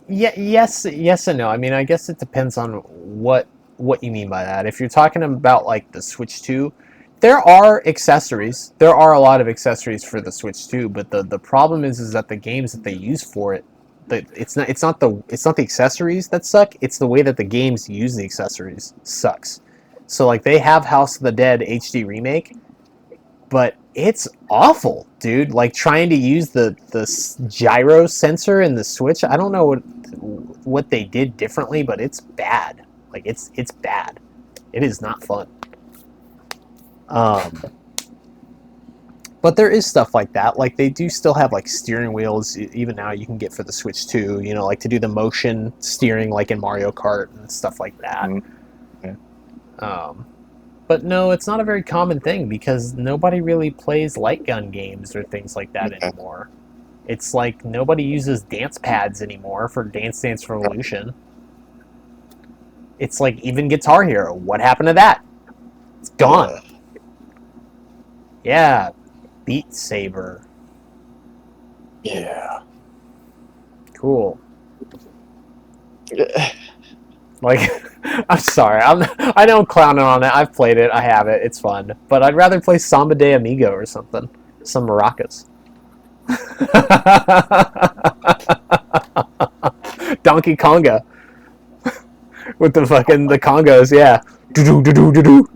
Yes and no. I mean, I guess it depends on what you mean by that. If you're talking about like the Switch 2, there are accessories. There are a lot of accessories for the Switch 2, but the problem is that the games that they use for it it's not the accessories that suck. It's the way that the games use the accessories sucks. So like they have House of the Dead HD remake, but it's awful, dude. Like trying to use the gyro sensor in the Switch. I don't know what they did differently, but it's bad. Like it's bad. It is not fun. But there is stuff like that. Like they do still have like steering wheels even now you can get for the Switch too. You know, like to do the motion steering like in Mario Kart and stuff like that. Yeah. But no, it's not a very common thing because nobody really plays light gun games or things like that anymore. It's like nobody uses dance pads anymore for Dance Dance Revolution. It's like even Guitar Hero. What happened to that? It's gone. Yeah. Beat Saber. Yeah. Cool. Like, I'm sorry. I know I'm clowning on it. I've played it. I have it. It's fun. But I'd rather play Samba de Amigo or something. Some maracas. Donkey Konga. With the fucking the congos, yeah. Do do do do do.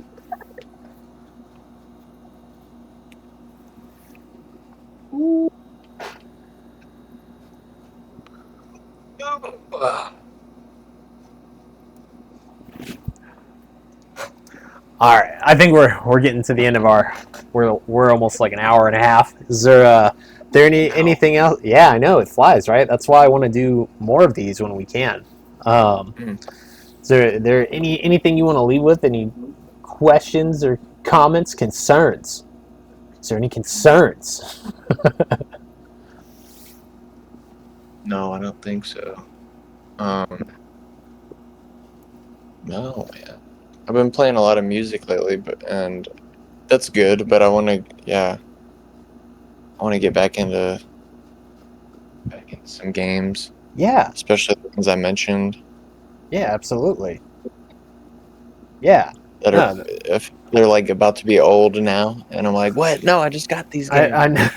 All right, I think we're getting to the end of our we're almost like an hour and a half. Is there anything else? Yeah, I know it flies, right? That's why I want to do more of these when we can. Is there anything you want to leave with? Any questions or comments, concerns? Is there any concerns? No, I don't think so. No, man. I've been playing a lot of music lately, and that's good. But I want to get back into some games. Yeah. Especially the ones I mentioned. Yeah, absolutely. Yeah. That are if they're like about to be old now, and I'm like, what? No, I just got these games. I know.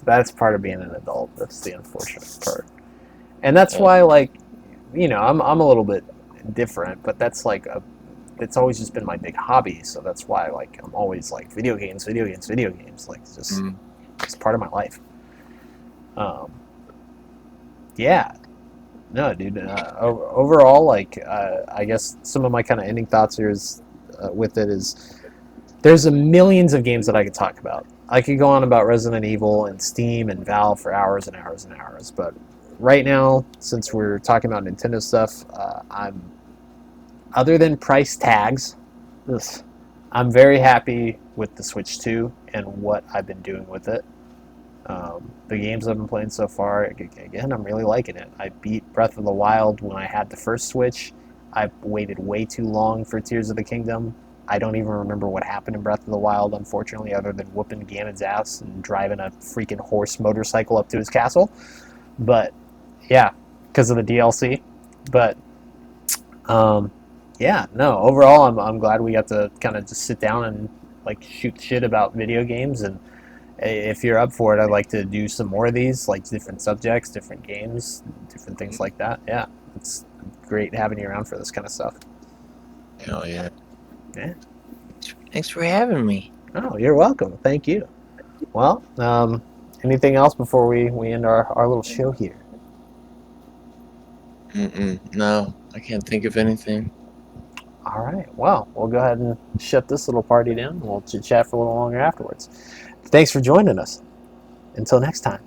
That's part of being an adult. That's the unfortunate part, and that's why, like, you know, I'm a little bit different, but that's like it's always just been my big hobby. So that's why, like, I'm always like video games. Like, it's just it's part of my life. Yeah. No, dude. Overall, like, I guess some of my kind of ending thoughts here is with it is there's millions of games that I could talk about. I could go on about Resident Evil and Steam and Valve for hours and hours and hours, but right now, since we're talking about Nintendo stuff, I'm other than price tags, I'm very happy with the Switch 2 and what I've been doing with it. The games I've been playing so far, again, I'm really liking it. I beat Breath of the Wild when I had the first Switch. I waited way too long for Tears of the Kingdom. I don't even remember what happened in Breath of the Wild, unfortunately, other than whooping Ganon's ass and driving a freaking horse motorcycle up to his castle. But, yeah, because of the DLC. But, yeah, no, overall, I'm glad we got to kind of just sit down and, like, shoot shit about video games. And if you're up for it, I'd like to do some more of these, like different subjects, different games, different things like that. Yeah, it's great having you around for this kind of stuff. Hell yeah. Yeah. Thanks for having me. Oh, you're welcome. Thank you. Well, anything else before we end our little show here? No, I can't think of anything. All right. Well, we'll go ahead and shut this little party down. We'll chit chat for a little longer afterwards. Thanks for joining us. Until next time.